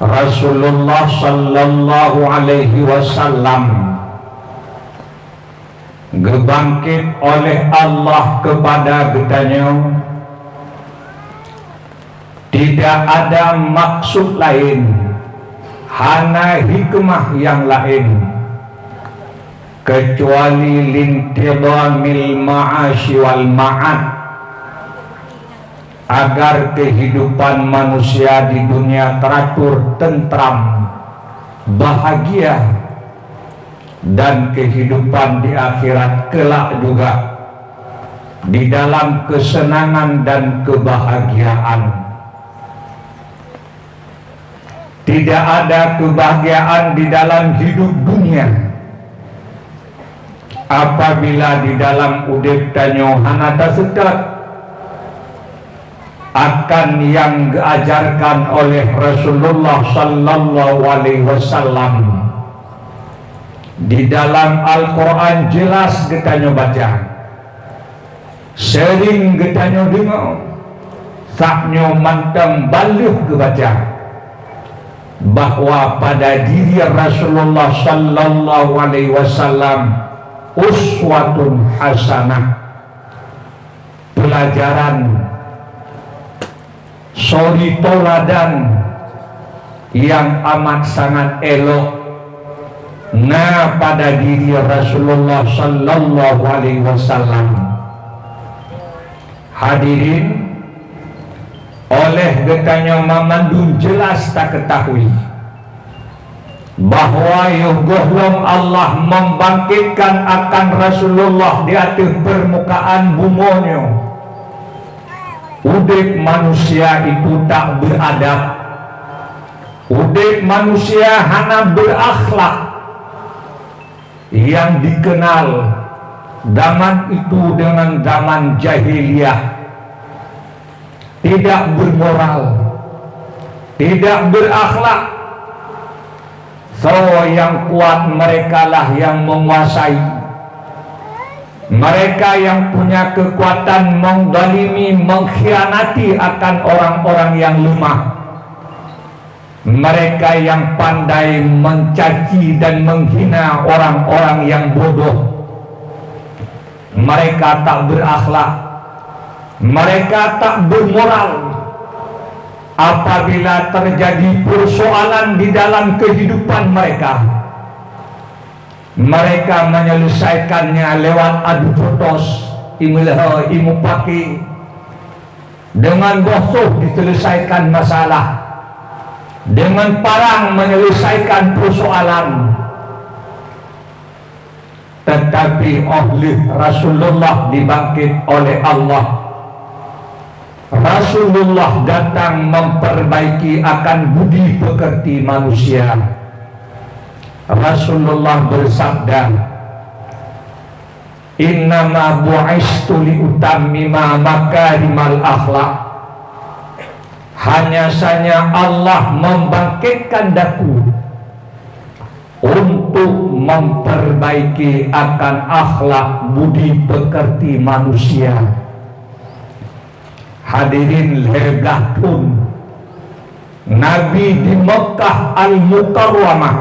Rasulullah sallallahu alaihi wasallam gebangkit oleh Allah kepada getanya, tidak ada maksud lain, hana hikmah yang lain kecuali lintidamil ma'asyi wal ma'ad, agar kehidupan manusia di dunia teratur, tentram, bahagia, dan kehidupan di akhirat kelak juga di dalam kesenangan dan kebahagiaan. Tidak ada kebahagiaan di dalam hidup dunia apabila di dalam udip tanyo hanata sekat akan yang diajarkan oleh Rasulullah sallallahu alaihi wasallam. Di dalam Al-Quran jelas getanyo baca, sering getanyo dengar, saknyo mantang balik ke baca, bahwa pada diri Rasulullah sallallahu alaihi wasallam uswatun hasanah, pelajaran, suri toladan yang amat sangat elok pada diri Rasulullah sallallahu alaihi wasallam. Hadirin, oleh getanya mamandun jelas tak ketahui bahwa yugohlom Allah membangkitkan akan Rasulullah di atas permukaan bumonyo. Udip manusia itu tak beradab, udip manusia hanya berakhlak yang dikenal zaman itu dengan zaman jahiliyah, tidak bermoral, tidak berakhlak. So yang kuat mereka lah yang menguasai, mereka yang punya kekuatan mendalimi, mengkhianati akan orang-orang yang lemah, mereka yang pandai mencaci dan menghina orang-orang yang bodoh. Mereka tak berakhlak, mereka tak bermoral. Apabila terjadi persoalan di dalam kehidupan mereka, mereka menyelesaikannya lewat adu jotos, imu paki, dengan bosoh diselesaikan masalah, dengan parang menyelesaikan persoalan. Tetapi oleh Rasulullah dibangkit oleh Allah, Rasulullah datang memperbaiki akan budi pekerti manusia. Rasulullah bersabda, innama bu'istu liutammima makarimal akhlak. Hanya saja Allah membangkitkan daku untuk memperbaiki akan akhlak budi pekerti manusia. Hadirin hebat pun Nabi di Mekah Al-Mukarramah,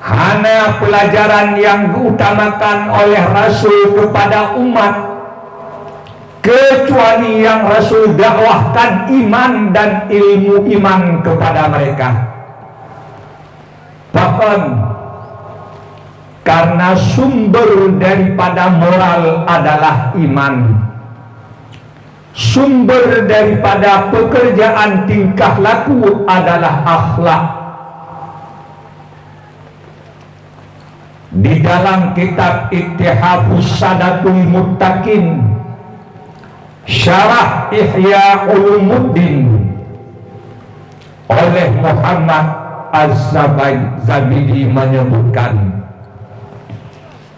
hanya pelajaran yang diutamakan oleh Rasul kepada umat, kecuali yang Rasul dakwahkan iman dan ilmu iman kepada mereka. Bahkan karena sumber daripada moral adalah iman, sumber daripada pekerjaan tingkah laku adalah akhlak. Di dalam kitab Ittihafus Sadatul Muttaqin, Syarah Ihya Ulumuddin oleh Muhammad Az-Zabidi menyebutkan,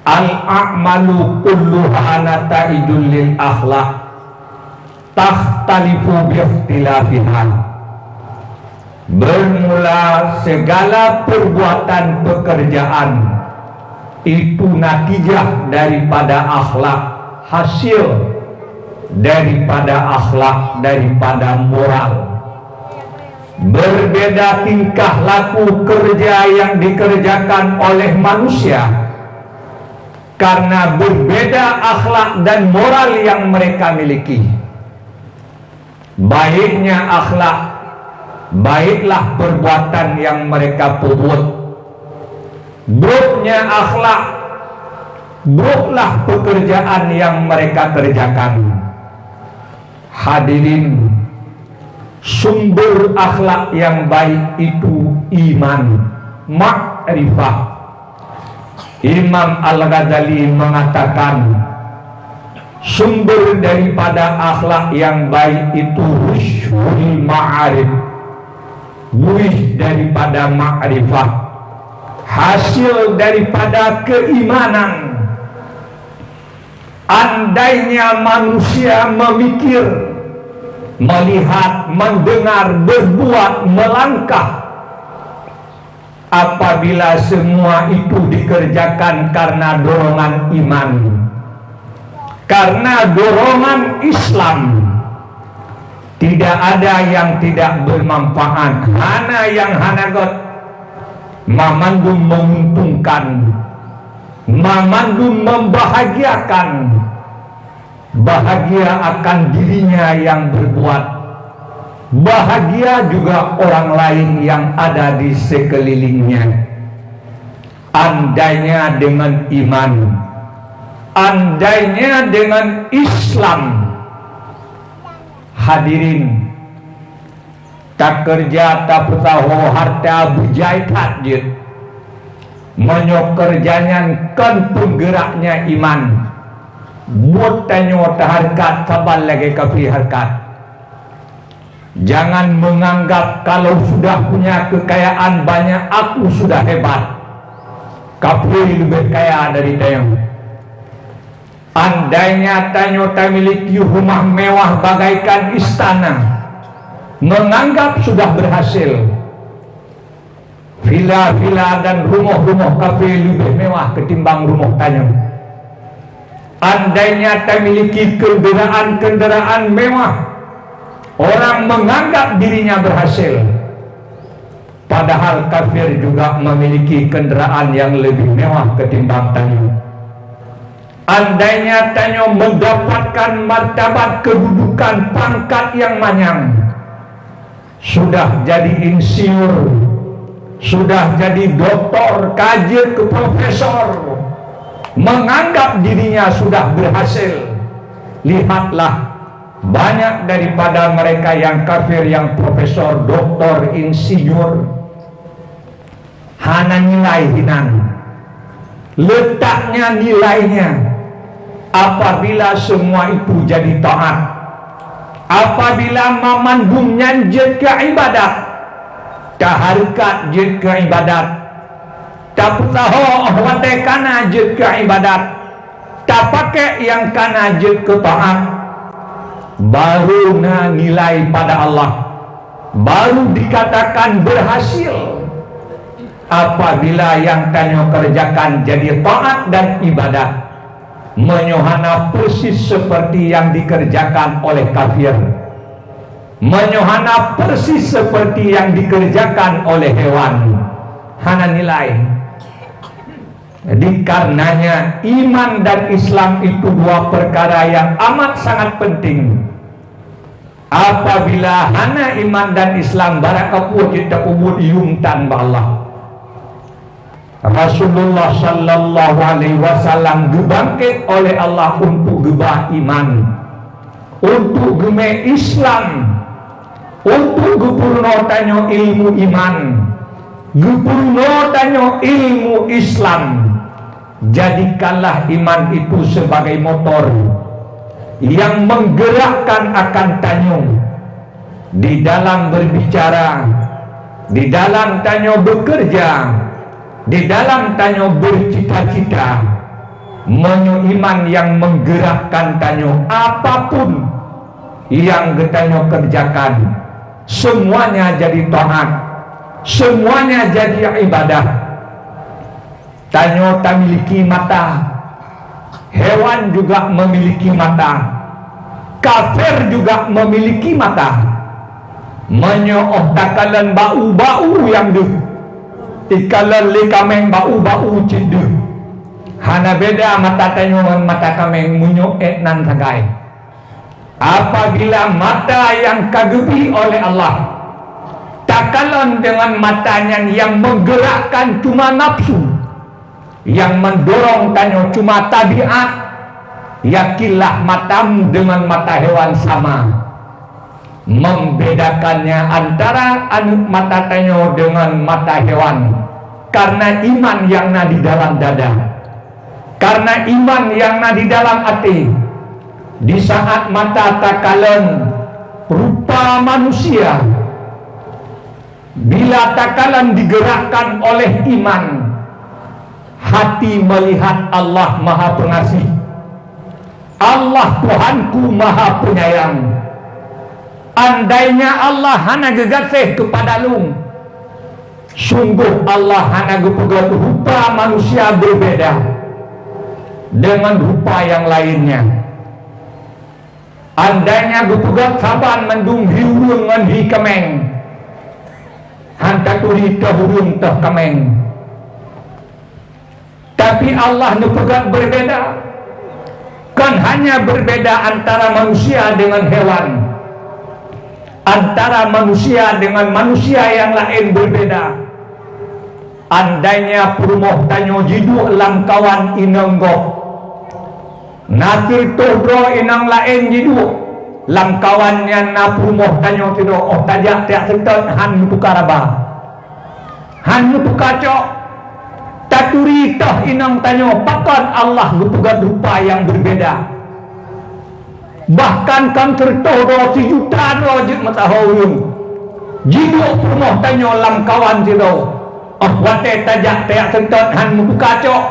al-a'malu kulluha nataidul lil akhlaq takhtalifu biikhtilafiha. Bermula segala perbuatan pekerjaan itu natijah daripada akhlak, hasil daripada akhlak, daripada moral. berbeda tingkah laku kerja yang dikerjakan oleh manusia, karena berbeda akhlak dan moral yang mereka miliki. Baiknya akhlak, baiklah perbuatan yang mereka perbuat. Buruknya akhlak, buruklah pekerjaan yang mereka kerjakan. Hadirin, sumber akhlak yang baik itu iman, makrifah. Imam Al-Ghazali mengatakan, sumber daripada akhlak yang baik itu rusyul ma'arif, buih daripada makrifah, hasil daripada keimanan. Andainya manusia memikir, melihat, mendengar, berbuat, melangkah, apabila semua itu dikerjakan karena dorongan iman, karena dorongan Islam, tidak ada yang tidak bermanfaat. Hana yang hanagot mamandum menguntungkan, mamandum membahagiakan, bahagia akan dirinya yang berbuat, bahagia juga orang lain yang ada di sekelilingnya. Andainya dengan iman, andainya dengan Islam, hadirin, tak kerja tak tahu harta bujai takjid, menyok kerjanya kan penggeraknya iman. Buat tanyo harkat kabal lagi kafi harkat. Jangan menganggap kalau sudah punya kekayaan banyak aku sudah hebat, kafi lebih kaya dari tanyo. Andainya tanyo tak miliki rumah mewah bagaikan istana, menganggap sudah berhasil. Villa-villa dan rumah-rumah kafe lebih mewah ketimbang rumah tanyo. Andainya tak miliki kendaraan mewah, orang menganggap dirinya berhasil. Padahal kafir juga memiliki kendaraan yang lebih mewah ketimbang tanyo. Andainya tanyo mendapatkan martabat kedudukan pangkat yang manyang, sudah jadi insinyur, sudah jadi doktor, kaji ke profesor, menganggap dirinya sudah berhasil. Lihatlah, banyak daripada mereka yang kafir, yang profesor, doktor, insinyur, hana nilai hinan. Letaknya nilainya apabila semua itu jadi taat, apabila mamandumnya jed ke ibadat, taharkat jed ke ibadat, tak tahu wate kana jed ke ibadat, tak pakai yang kana jed ke taat, baru na nilai pada Allah, baru dikatakan berhasil. Apabila yang tanyo kerjakan jadi taat dan ibadat, menyohana persis seperti yang dikerjakan oleh kafir, menyohana persis seperti yang dikerjakan oleh hewan, hana nilai. Jadi karenanya iman dan Islam itu dua perkara yang amat sangat penting. Apabila hana iman dan Islam barakapu kita kubur yumtan ba Allah. Rasulullah sallallahu alaihi wasallam dibangkit oleh Allah untuk gebah iman, untuk geme Islam, untuk gepurno tanyo ilmu iman, gepurno tanyo ilmu Islam. Jadikanlah iman itu sebagai motor yang menggerakkan akan tanyo di dalam berbicara, di dalam tanyo bekerja, di dalam tanyo bercita-cita. Menyo iman yang menggerakkan tanyo, apapun yang tanyo kerjakan, semuanya jadi taat, semuanya jadi ibadah. Tanyo tak miliki mata, hewan juga memiliki mata, kafir juga memiliki mata. Menyoh takalan bau-bau yang du ikalan li kameng bau-bau cindu. Hana beda mata tanyo dengan mata kameng munyo nan tagai. Apabila mata yang kagupi oleh Allah takalan dengan matanya yang menggerakkan cuma nafsu, yang mendorong tanyo cuma tabiat, yakinlah matamu dengan mata hewan sama. Membedakannya antara mata tanyo dengan mata hewan karena iman yang na di dalam dada, karena iman yang na di dalam hati. Di saat mata takalan rupa manusia, bila takalan digerakkan oleh iman, hati melihat Allah Maha Pengasih, Allah Tuhanku Maha Penyayang. Andainya Allah hana gegasih kepada lu, sungguh Allah hana gepegat rupa manusia berbeda dengan rupa yang lainnya. Andainya gepegat saban mendung hiurung ngan hi kameng, hantar turi terhurung teh kameng. Tapi Allah gepegat berbeda, kan hanya berbeda antara manusia dengan hewan, antara manusia dengan manusia yang lain berbeda. Andainya perumoh tanyo jidu langkawan inenggok, nasir todro inang lain jidu langkawannya na perumoh tanyo tido oh tajak tiak seton han mutukaraba, han mutukacok taturi tah inang tanyo pakan Allah gupugat rupa yang berbeda. Bahkan kan tertodo si juta rojit matahawun jidu perumoh tanyo langkawan tido oh wate tajak tiak seton han mutukacok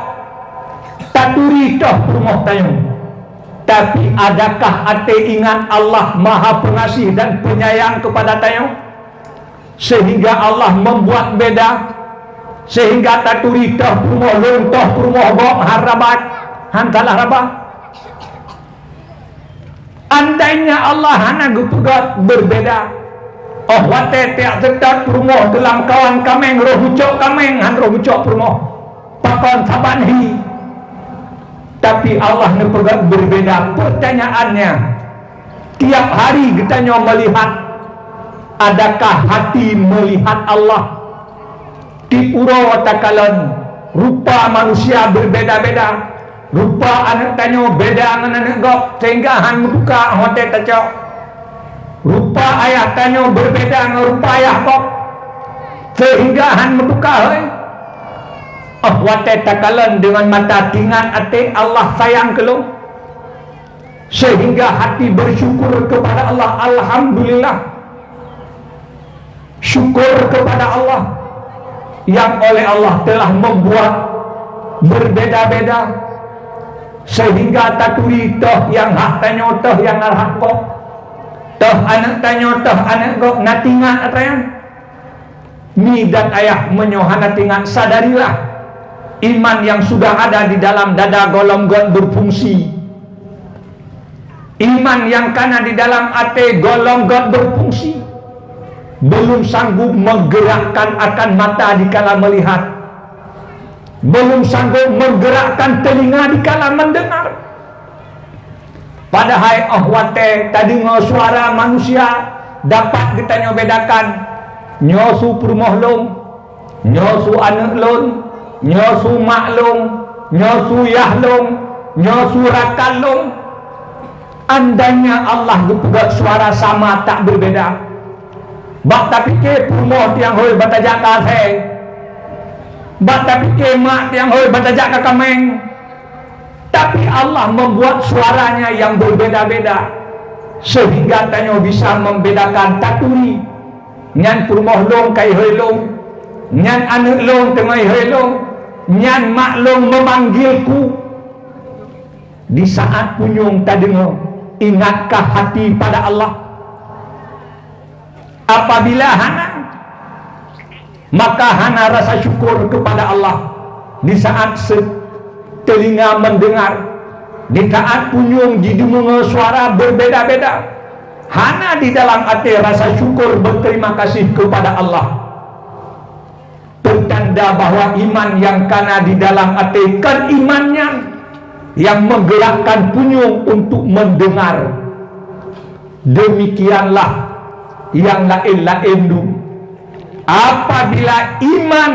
taturi tah perumoh tanyo. Tapi adakah ate ingat Allah Maha Pengasih dan Penyayang kepada tayo sehingga Allah membuat beda, sehingga taturi tah perumoh lontoh perumoh bok harabat hantalah rabah. Andainya Allah hana gupegat berbeda, oh wate tiak setat perumoh telang kawan kameng roh hucok kameng han roh hucok perumoh pakon sabanhi. Tapi Allah nepegat berbeda. Pertanyaannya, tiap hari kita melihat, adakah hati melihat Allah? Di pura watakalan rupa manusia berbeda-beda, rupa anak tanyo beda dengan anak gop, sehingga han membuka hotel tacok. Rupa ayah tanyo berbeda dengan rupa ayah gop, sehingga han membuka oh wate takalan dengan mata tingan ate Allah sayang ke lu, sehingga hati bersyukur kepada Allah. Alhamdulillah, syukur kepada Allah yang oleh Allah telah membuat berbeda-beda, sehingga taturi toh yang hak tanyo toh yang hak kok, toh anak tanyo toh anak kok natingan atayan mi dan ayah menyohana tingan. Sadarilah iman yang sudah ada di dalam dada golongan berfungsi, iman yang kana di dalam hati golongan berfungsi, belum sanggup menggerakkan akan mata dikala melihat, belum sanggup menggerakkan telinga dikala mendengar. Padahal wate tadi suara manusia dapat kita nyobedakan nyosu perumoh nyosu anak lon, nyosu maklum, nyosu yahlum, nyosu rakalum. Andainya Allah gepegat suara sama tak berbeda, bak tapi ke perumoh tiang hoi batajak kase, bak tapi ke mak tiang hoi batajak kameng. Tapi Allah membuat suaranya yang berbeda-beda, sehingga tanyo bisa membedakan taturi nyan perumoh long kai hoi long, nyan anak long temai hoi long, nyan maklum memanggilku. Di saat punyung tadengo, ingatkah hati pada Allah? Apabila hana, maka hana rasa syukur kepada Allah. Di saat telinga mendengar, di saat punyung jidungo suara berbeda-beda, hana di dalam hati rasa syukur berterima kasih kepada Allah. Pertanda bahwa iman yang kana di dalam hati kan imannya yang menggerakkan punyung untuk mendengar. Demikianlah yang lain-lain du. Apabila iman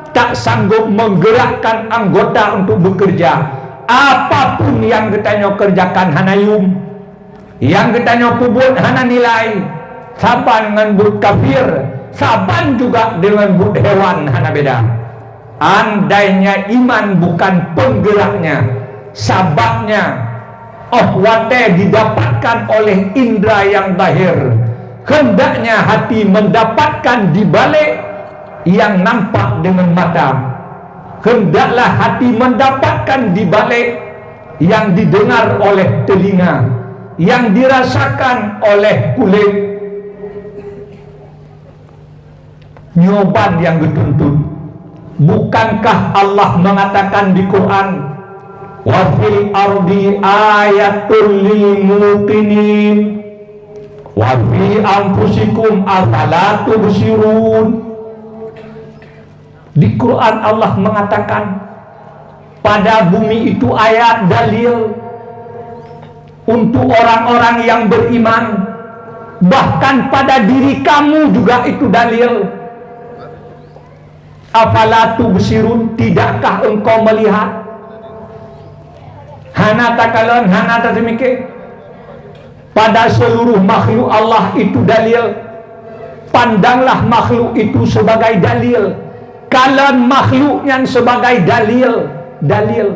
tak sanggup menggerakkan anggota untuk bekerja, apapun yang kita kerjakan hanayum, yang kita pubut hana nilai, saban dengan but kafir, saban juga dengan but hewan hana beda. Andainya iman bukan penggeraknya, sababnya wate didapatkan oleh indera yang zahir, hendaknya hati mendapatkan di balik yang nampak dengan mata. Hendaklah hati mendapatkan di balik yang didengar oleh telinga, yang dirasakan oleh kulit. Nyoban yang dituntut. Bukankah Allah mengatakan di Quran, wa fil ardi ayatul lil muqinin wa fi anfusikum afala tubsirun. Di Quran Allah mengatakan pada bumi itu ayat dalil untuk orang-orang yang beriman, bahkan pada diri kamu juga itu dalil. Afala tubsirun, tidakkah engkau melihat? Hana takalon, hana tatemike. Pada seluruh makhluk Allah itu dalil. Pandanglah makhluk itu sebagai dalil. Kalon makhluknya sebagai dalil. Dalil.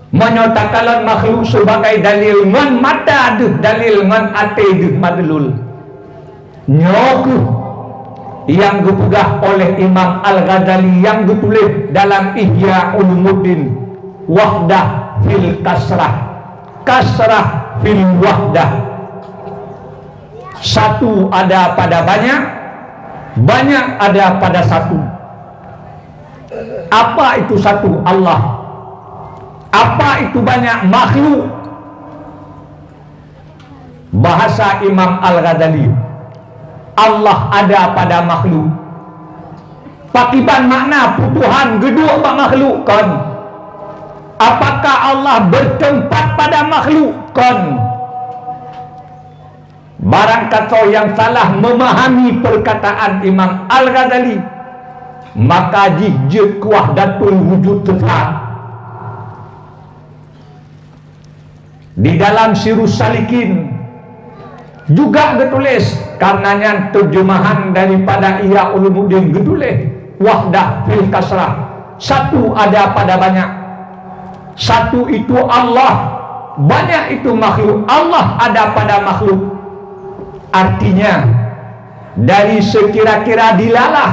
Menyatakan makhluk sebagai dalil. Ngan mata aduh dalil, ngan ate aduh madlul. Nyoku yang dipegah oleh Imam Al-Ghazali yang ditulis dalam Ihya Ulumuddin, wahdah fil kasrah, kasrah fil wahdah. Satu ada pada banyak, banyak ada pada satu. Apa itu satu? Allah. Apa itu banyak? Makhluk. Bahasa Imam Al-Ghazali, Allah ada pada makhluk. Pakiban makna putuhan gedua pak makhluk kan. Apakah Allah bertempat pada makhluk kan? Barang kata yang salah memahami perkataan Imam Al-Ghazali, maka jijik wahdatul wujud tetap. Di dalam Sirus Salikin juga ditulis, karenanya terjemahan daripada Ihya Ulumuddin ditulis wahdah fil kasrah, satu ada pada banyak. Satu itu Allah, banyak itu makhluk. Allah ada pada makhluk. Artinya dari sekira-kira dilalah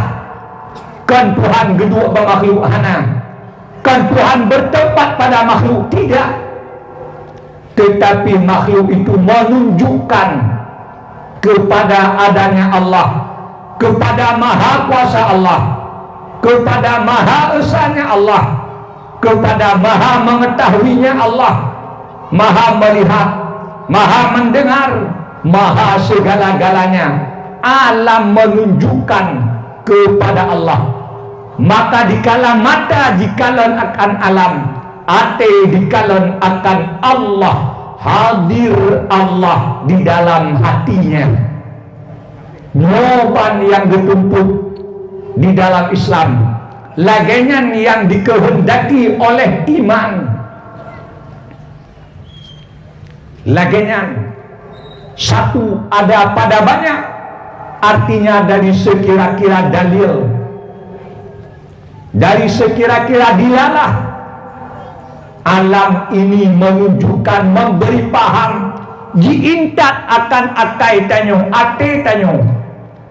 kan Tuhan gedua bermakhluk hana, kan Tuhan bertempat pada makhluk, tidak. Tetapi makhluk itu menunjukkan kepada adanya Allah, kepada maha kuasa Allah, kepada maha esanya Allah, kepada maha mengetahuinya Allah, maha melihat, maha mendengar, maha segala-galanya. Alam menunjukkan kepada Allah. Maka dikala mata dikalon akan alam, ate dikalon akan Allah, hadir Allah di dalam hatinya. Nyoban yang dituntut di dalam Islam, lagenyan yang dikehendaki oleh iman, lagenyan satu ada pada banyak, artinya dari sekira-kira dalil, dari sekira-kira dilalah. Alam ini menunjukkan, memberi paham, diintat akan atai tanyo, ate tanyo,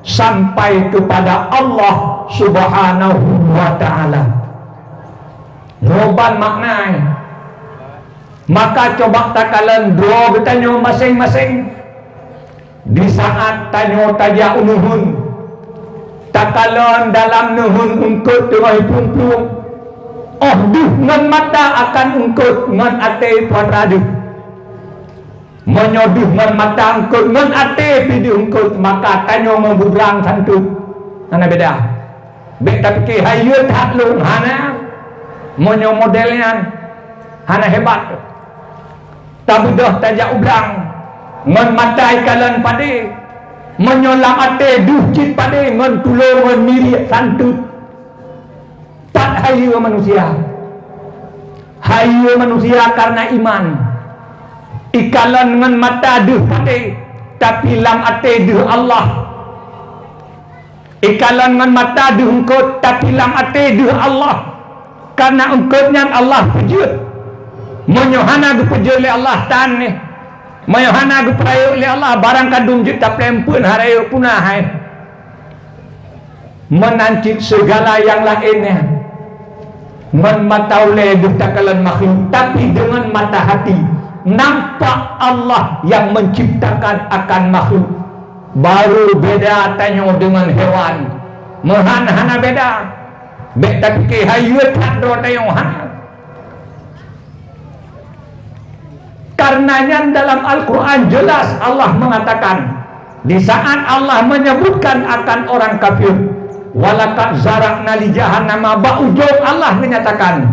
sampai kepada Allah Subhanahu wa ta'ala. Ngoban maknai. Maka coba takalan dua bertanyo masing-masing. Di saat tanyo tajak nuhun, takalan dalam nuhun ungkut dengan pung-pung, duh ngan mata akan ungkut ngan ate puan radu. menyoduh ngan mata angkut ngan ate pidu angkut maka tanyo membubrang santu ana beda beda pikir hayu tak lung hana monyo modelnya hana hebat tabudah tajak ublang ngan mata ikalan pade menyolam ate duh cit pade ngan tulung ngan miri santu tak hayu manusia karena iman ikalan dengan mata duh pade tapi lam ate duh Allah ikalan dengan mata duh engkau tapi lam ate duh Allah karena engkaunya Allah pujud menyohana gu pujud oleh Allah tan ni menyohana gu perayu oleh Allah barang kadung jut tak pelempun harayu punah hai menancit segala yang lainnya dengan mata oleh duh takalan makhluk tapi dengan mata hati nampak Allah yang menciptakan akan makhluk baru beda tanyo dengan hewan hana beda beda pikir hayut hado tanyo hana karenanya dalam Al-Quran jelas Allah mengatakan di saat Allah menyebutkan akan orang kafir walaqad zara'na li jahannama ba'ujung Allah menyatakan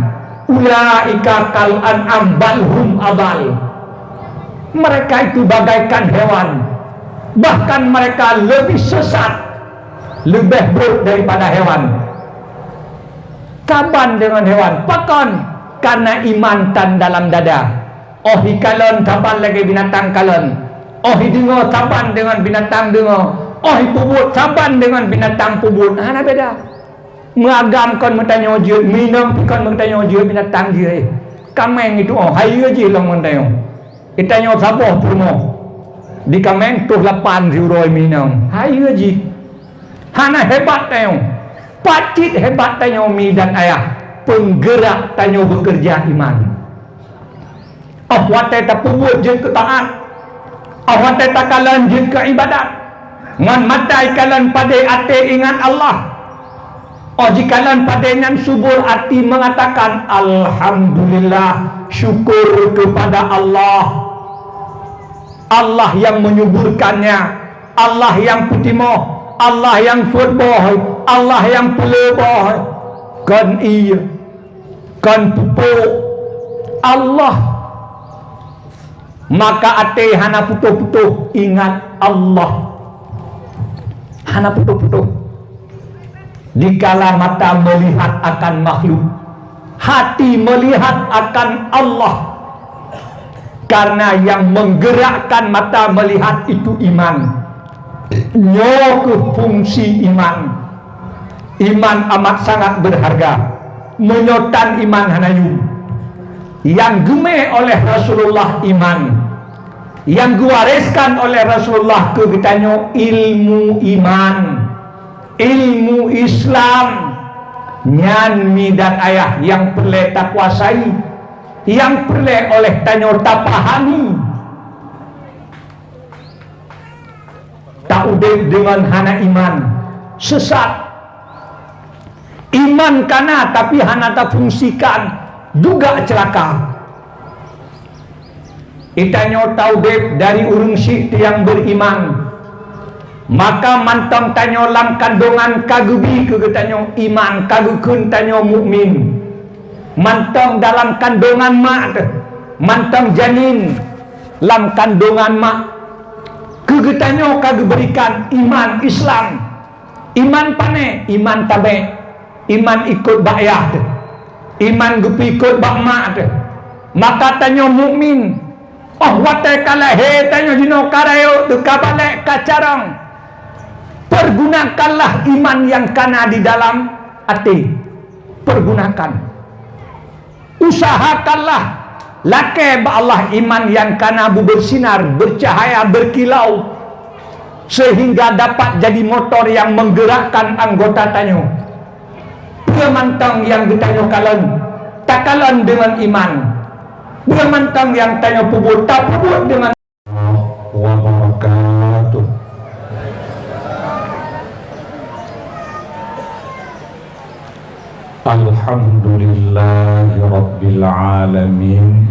ulaika kal an'am balhum abal mereka itu bagaikan hewan bahkan mereka lebih sesat lebih buruk daripada hewan kaban dengan hewan pakon karena iman tan dalam dada oh hikalon kaban lagi binatang kalon oh hidungo kaban dengan binatang dungo oh pubut kaban dengan binatang pubut ana beda mengagam kon mentanya ujud minum kon mentanya ujud binatang je kameng itu oh hayu je long mentanya itanya saboh purmo di kameng tuh 8 riuroi minum hayu je hana hebat tayo pacit hebat tayo mi dan ayah penggerak tayo bekerja iman oh watai tak pubut je ke taat oh watai tak kalan je ke ibadat ngan matai kalan pada ate ingat Allah oh jikalan padanya subur hati mengatakan alhamdulillah syukur kepada Allah Allah yang menyuburkannya Allah yang putimoh Allah yang futboh Allah yang peleboh kan iya kan pupuk Allah maka ate hana putuh-putuh ingat Allah hana putuh-putuh dikala mata melihat akan makhluk hati melihat akan Allah karena yang menggerakkan mata melihat itu iman nyoke fungsi iman amat sangat berharga menyotan iman hanayu yang geme oleh Rasulullah iman yang diwariskan oleh Rasulullah ke kitanyo ilmu iman ilmu Islam nyanmi dan ayah yang perlu tak kuasai yang perlu oleh tanyo tak pahami tak udek dengan hana iman sesat iman kana tapi hana tak fungsikan juga celaka itanyo tau dek dari urung syik yang beriman maka mantong tanyo lam kandungan kagubi kegetanyo iman kagukun tanyo mukmin mantong dalam kandungan mak mantong janin lam kandungan mak kegetanyo kagu berikan iman Islam iman pane iman tabe iman ikut bakyah iman gupi ikut bak mak maka tanyo mukmin oh watai kala he tanyo jino karayo tu kabalek kacarang pergunakanlah iman yang kana di dalam hati pergunakan usahakanlah lake ba Allah iman yang kana bersinar bercahaya berkilau sehingga dapat jadi motor yang menggerakkan anggota tanyo pemantang yang ditanyo kalan tak kalan dengan iman pemantang yang tanyo pubut tak pubut dengan wabarakatuh. Alhamdulillahi Rabbil Alamin.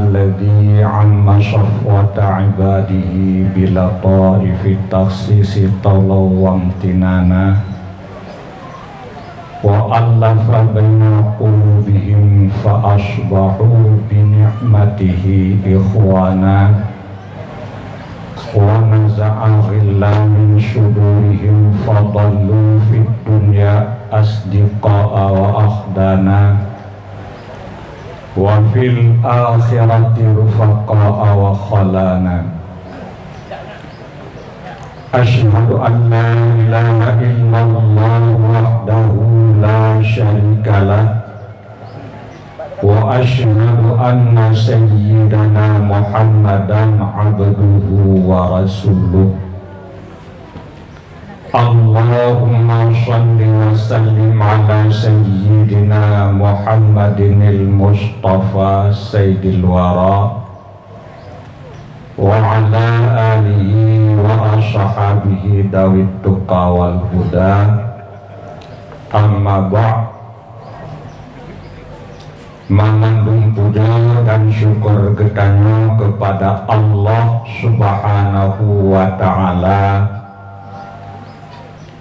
الذي عم صفوة عباده بلطائف التخصيص طولا وامتنانا وألف بين قلوبهم فأصبحوا بنعمته إخوانا ونزع غلا من صدورهم فضلوا في الدنيا أصدقاء وأخدانا وفي الآخرة رفقاء وخلانا. أشهد أن لا إله إلا الله وحده لا شريك له وأشهد أن سيدنا محمدا عبده ورسوله. اللهم صل وسلم على سيدنا محمد المصطفى سيد الورى وعلى آله وأصحابه ذوي التقى والهدى. Amma ba'd. Mengandung puja dan syukur ketanya kepada Allah Subhanahu wa Ta'ala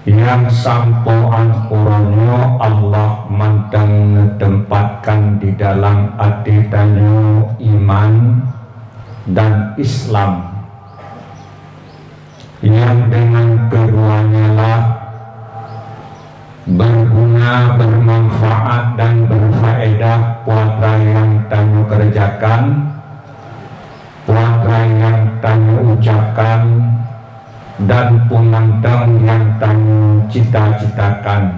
yang sampoan kuronyo Allah manteng tempatkan di dalam hati tanyo iman dan Islam yang dengan keduanya lah berguna, bermanfaat dan berfaedah puasa yang tanyo kerjakan, puasa yang tanyo ucapkan, dan punantang yang tanyo cita-citakan.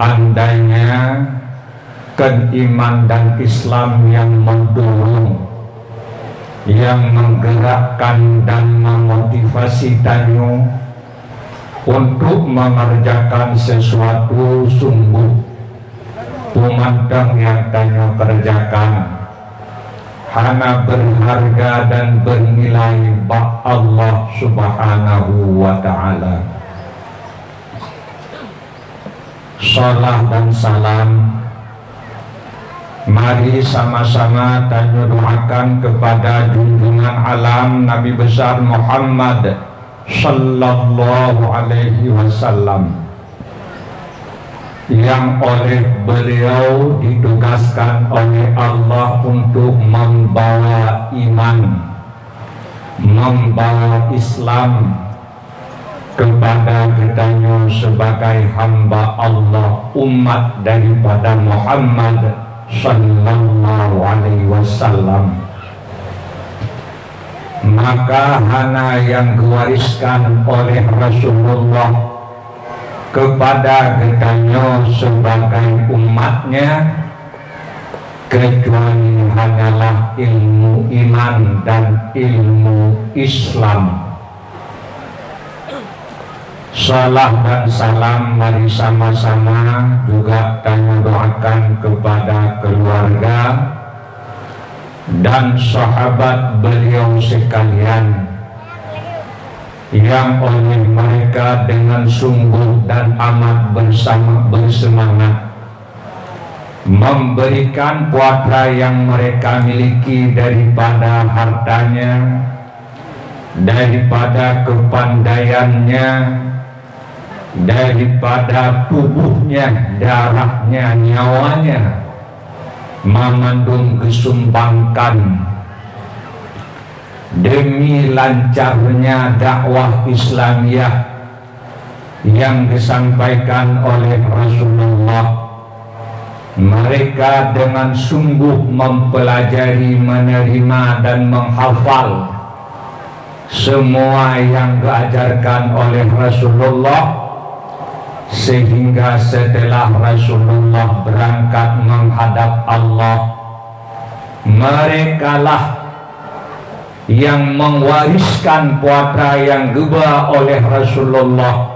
Andainya iman dan Islam yang mendorong, yang menggerakkan dan memotivasi tanyo untuk mengerjakan sesuatu sungguh pemandang yang tanyo kerjakan hana berharga dan bernilai bak Allah Subhanahu wa Ta'ala. Salam dan salam mari sama-sama tanyo doakan kepada junjungan alam Nabi besar Muhammad sallallahu alaihi wasallam yang oleh beliau ditugaskan oleh Allah untuk membawa iman, membawa Islam kepada kitanya sebagai hamba Allah, umat daripada Muhammad sallallahu alaihi wasallam. Maka hana yang diwariskan oleh Rasulullah kepada kitanya sebagai umatnya kecuali hanyalah ilmu iman dan ilmu Islam. Salam dan salam mari sama-sama juga tanya doakan kepada keluarga dan sahabat beliau sekalian yang oleh mereka dengan sungguh dan amat bersemangat memberikan puasa yang mereka miliki daripada hartanya, daripada kepandaiannya, daripada tubuhnya, darahnya, nyawanya, memandung kesumbangkan demi lancarnya dakwah Islamiyah yang disampaikan oleh Rasulullah. Mereka dengan sungguh mempelajari, menerima dan menghafal semua yang diajarkan oleh Rasulullah, sehingga setelah Rasulullah berangkat menghadap Allah, merekalah yang mewariskan puasa yang dibawa oleh Rasulullah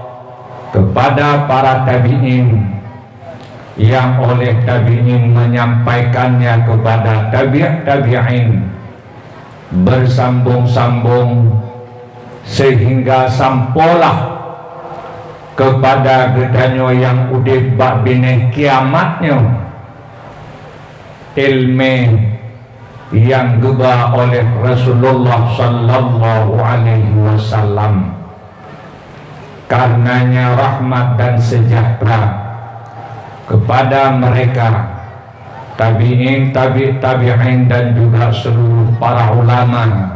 kepada para tabi'in, yang oleh tabi'in menyampaikannya kepada tabi'in bersambung-sambung sehingga sampolah kepada gedanyo yang udip bak bineh kiamatnya ilmu yang geba oleh Rasulullah sallallahu alaihi wasallam. Karenanya rahmat dan sejahtera kepada mereka, tabi'in, tabi'in dan juga seluruh para ulama,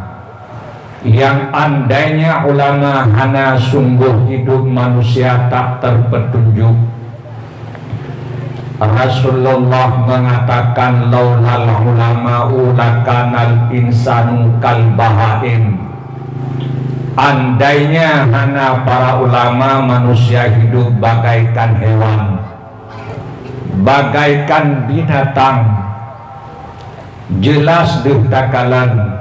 yang andainya ulama hana sungguh hidup manusia tak terpetunjuk. Rasulullah mengatakan laulal ulama'u lakanal insanu kal bahaim. Andainya hana para ulama, manusia hidup bagaikan hewan, bagaikan binatang. Jelas dikatakan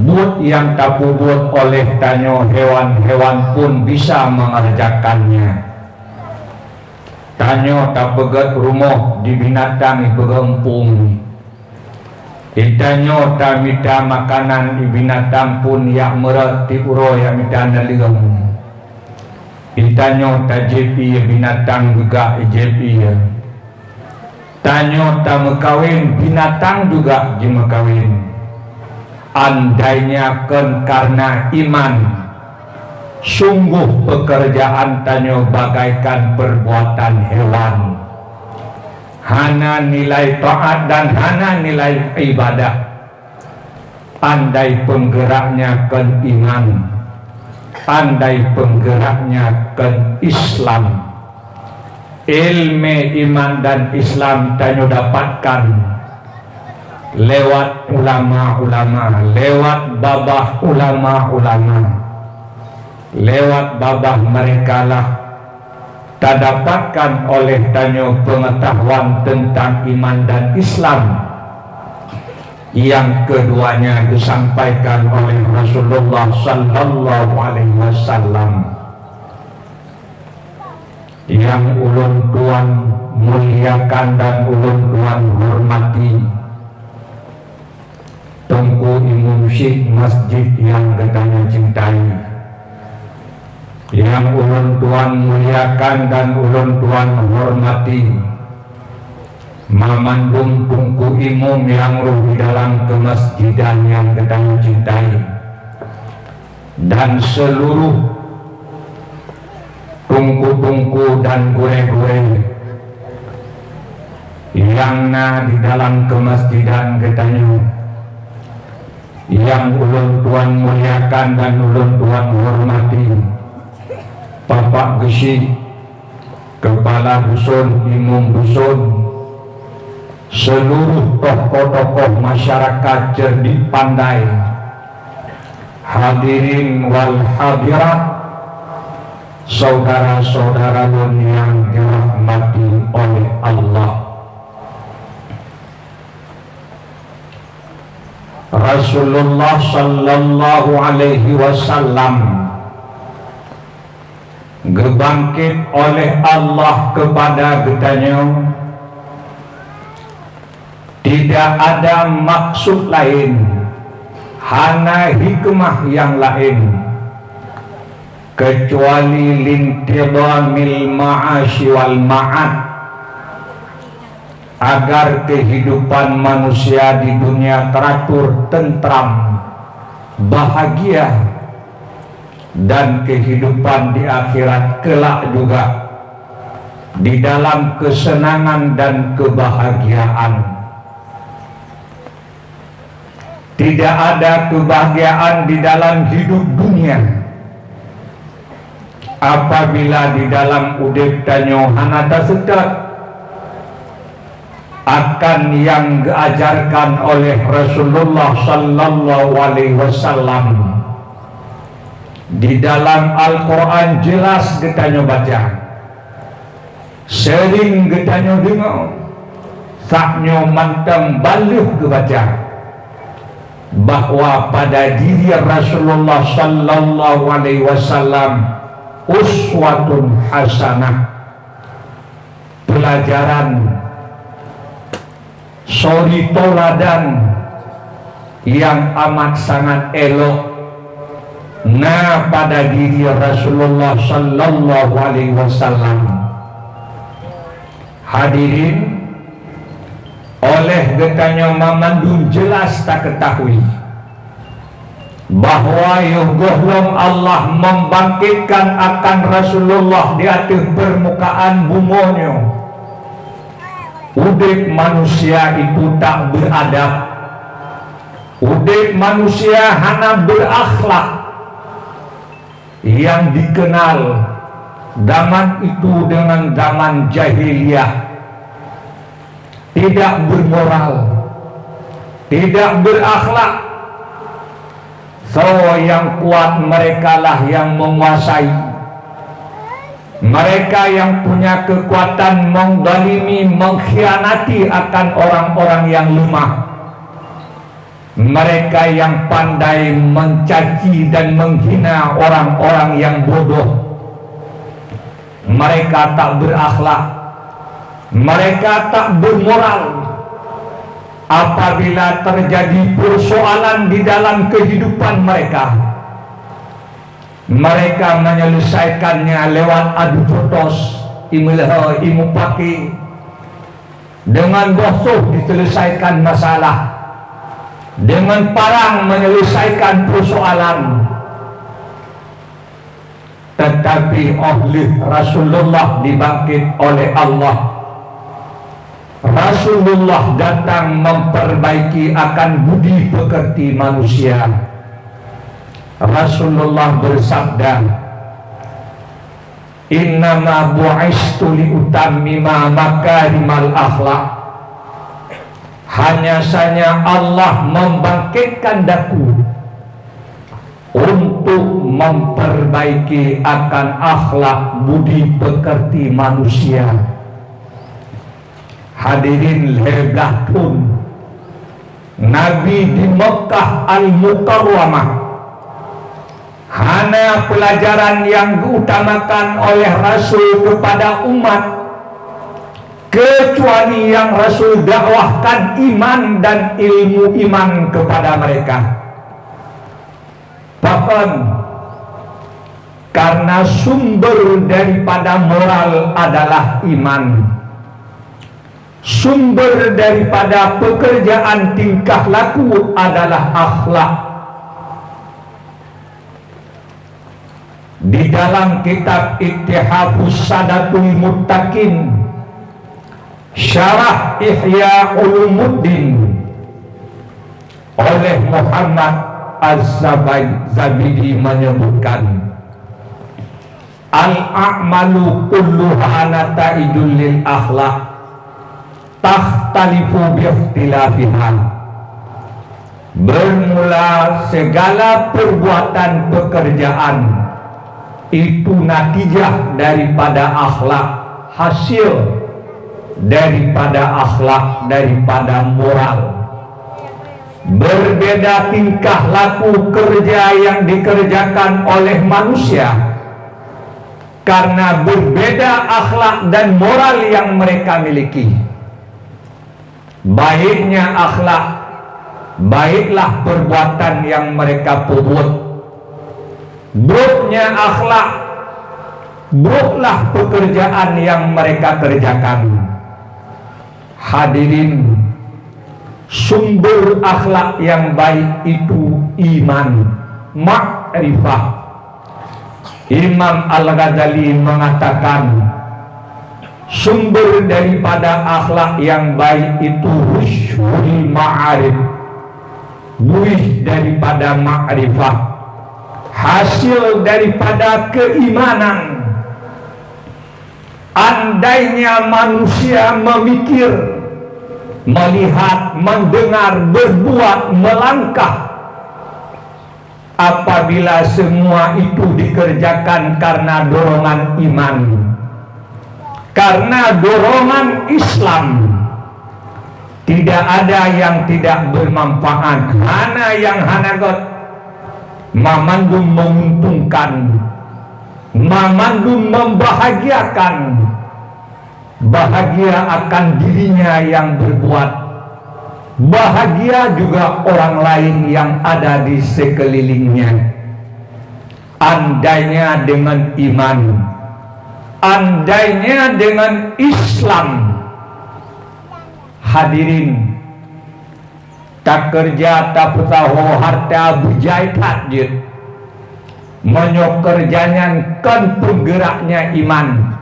but yang tak puput oleh tanyo hewan-hewan pun bisa mengerjakannya. Tanyo tak begat rumah di binatang berempung. Itanyo tak minta makanan di binatang pun yang merat di uro yang minta naligang. Itanyo tak jepi binatang juga jepi. Tanyo tak mekawin binatang juga jemekawin. Andainya kan karena iman, sungguh pekerjaan tanyo bagaikan perbuatan hewan. Hana nilai taat dan hana nilai ibadah. Andai penggeraknya kan iman, andai penggeraknya kan Islam. Ilmu iman dan Islam tanyo dapatkan lewat ulama-ulama, lewat babah ulama-ulama, lewat babah mereka lah tak dapatkan oleh tanyo pengetahuan tentang iman dan Islam. Yang keduanya disampaikan oleh Rasulullah sallallahu alaihi wasallam, yang ulun tuan muliakan dan ulun tuan hormati. Tunggu Imam Syekh masjid yang katanya cintai, yang ulun tuan muliakan dan ulun tuan hormati, mamandung tungku imam yang ruh di dalam kemasjidan yang katanya cintai, dan seluruh tungku-tungku dan gure-gure yang di dalam kemasjidan katanya, yang ulun tuan muliakan dan ulun tuan hormati. Bapak Gesi, Kepala Dusun, Imam Dusun, seluruh tokoh-tokoh masyarakat cerdik pandai, hadirin wal hadirat, saudara-saudara yang dirahmati oleh Allah. Rasulullah sallallahu alaihi wasallam gebangkit oleh Allah kepada getanya, tidak ada maksud lain, hana hikmah yang lain, kecuali lintidamil ma'ashi wal ma'ad, agar kehidupan manusia di dunia teratur, tentram, bahagia, dan kehidupan di akhirat kelak juga di dalam kesenangan dan kebahagiaan. Tidak ada kebahagiaan di dalam hidup dunia apabila di dalam udip tanyo hanata sedak akan yang diajarkan oleh Rasulullah sallallahu alaihi wasallam. Di dalam Al-Quran jelas getanyo baca, sering getanyo dengar, saknyo mantang balik kebaca, bahwa pada diri Rasulullah sallallahu alaihi wasallam uswatun hasanah, pelajaran, suri toladan yang amat sangat elok pada diri Rasulullah sallallahu alaihi wasallam. Hadirin, oleh getanya mamandun jelas tak ketahui bahwa yugohlom Allah membangkitkan akan Rasulullah di atas permukaan bumonyo. Udip manusia itu tak beradab, udip manusia hana berakhlak yang dikenal zaman itu dengan zaman jahiliyah. Tidak bermoral, tidak berakhlak. So yang kuat mereka lah yang menguasai, mereka yang punya kekuatan menzalimi, mengkhianati akan orang-orang yang lemah, mereka yang pandai mencaci dan menghina orang-orang yang bodoh. Mereka tak berakhlak, mereka tak bermoral. Apabila terjadi persoalan di dalam kehidupan mereka, mereka menyelesaikannya lewat adu jotos, imu paki, dengan bosoh diselesaikan masalah, dengan parang menyelesaikan persoalan. Tetapi oleh Rasulullah dibangkit oleh Allah, Rasulullah datang memperbaiki akan budi pekerti manusia. Rasulullah bersabda, innama bu'istu liutammima makarimal akhlak. Hanya saja Allah membangkitkan daku untuk memperbaiki akan akhlak budi pekerti manusia. Hadirin hebat pun Nabi di Mekah Al-Mukarramah, hanya pelajaran yang diutamakan oleh Rasul kepada umat, kecuali yang Rasul dakwahkan iman dan ilmu iman kepada mereka. Bahkan karena sumber daripada moral adalah iman, sumber daripada pekerjaan tingkah laku adalah akhlak. Di dalam kitab Ittihafus Sadatul Muttaqin, Syarah Ihya Ulumuddin oleh Muhammad Az-Zabidi menyebutkan, al-a'malu kulluha nata'idul lil akhlaq takhtalifu biikhtilafiha. Bermula segala perbuatan pekerjaan itu natijah daripada akhlak, hasil daripada akhlak, daripada moral. Berbeda tingkah laku kerja yang dikerjakan oleh manusia karena berbeda akhlak dan moral yang mereka miliki. Baiknya akhlak, baiklah perbuatan yang mereka perbuat. Buruknya akhlak, buruklah pekerjaan yang mereka kerjakan. Hadirin, sumber akhlak yang baik itu iman, makrifah. Imam Al-Ghazali mengatakan, sumber daripada akhlak yang baik itu husnul ma'arif, buih daripada makrifah, hasil daripada keimanan. Andainya manusia memikir, melihat, mendengar, berbuat, melangkah, apabila semua itu dikerjakan karena dorongan iman, karena dorongan Islam, tidak ada yang tidak bermanfaat, hana yang hanagot mamandum menguntungkan, mamandum membahagiakan, bahagia akan dirinya yang berbuat, bahagia juga orang lain yang ada di sekelilingnya. Andainya dengan iman, andainya dengan Islam, Hadirin, tak kerja tak petaho harta bujai takjid menyok kerjanya kan penggeraknya iman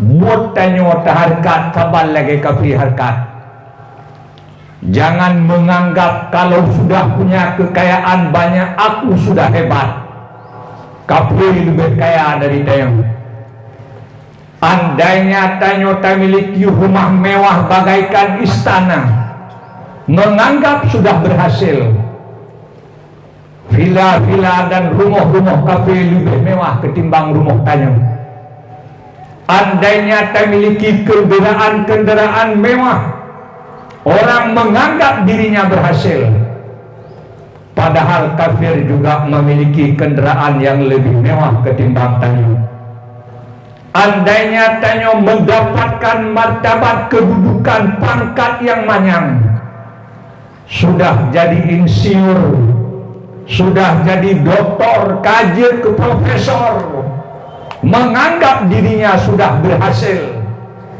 buat tanyo harkat kabal lagi kafir harkat. Jangan menganggap kalau sudah punya kekayaan banyak aku sudah hebat, kafir lebih kaya dari tanyo. Andainya tanyo tak miliki rumah mewah bagaikan istana, menganggap sudah berhasil. Villa-villa dan rumah-rumah kafe lebih mewah ketimbang rumah tanyo. Andainya tak miliki kendaraan mewah, orang menganggap dirinya berhasil. Padahal kafir juga memiliki kendaraan yang lebih mewah ketimbang tanyo. Andainya tanyo mendapatkan martabat kedudukan pangkat yang manyang, sudah jadi insinyur, sudah jadi doktor, kaji ke profesor, menganggap dirinya sudah berhasil.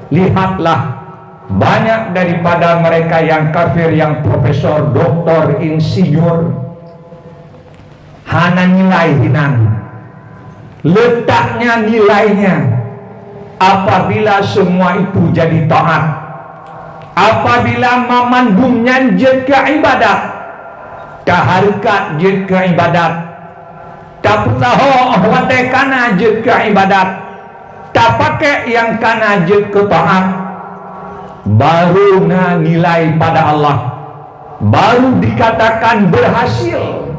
Lihatlah, banyak daripada mereka yang kafir, yang profesor, doktor, insinyur, hana nilai hinan. Letaknya nilainya apabila semua itu jadi taat, apabila memandungnya jika ibadat, taharkat jika ibadat, tak tahu watai kana jika ibadat, tak pakai yang kana jika taat, baru nilai pada Allah, baru dikatakan berhasil.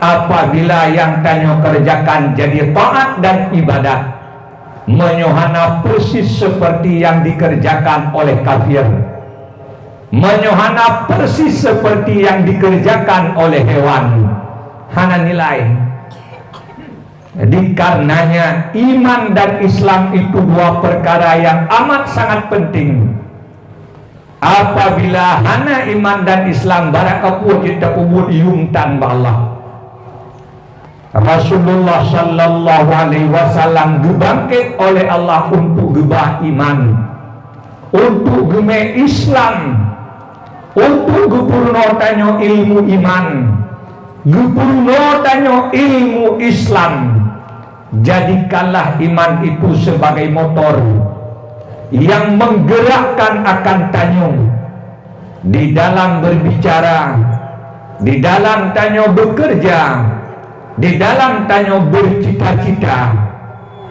Apabila yang tanyo kerjakan jadi taat dan ibadat, menyohana persis seperti yang dikerjakan oleh kafir, menyohana persis seperti yang dikerjakan oleh hewan, hana nilai. Jadi karenanya iman dan Islam itu dua perkara yang amat sangat penting. Apabila hana iman dan Islam barakapuh kita ubud yumtan ba Allah. Rasulullah sallallahu alaihi wasallam dibangkit oleh Allah untuk gebah iman, untuk geme Islam, untuk gepurno tanyo ilmu iman, gepurno tanyo ilmu Islam. Jadikanlah iman itu sebagai motor yang menggerakkan akan tanyo di dalam berbicara, di dalam tanyo bekerja, di dalam tanyo bercita-cita.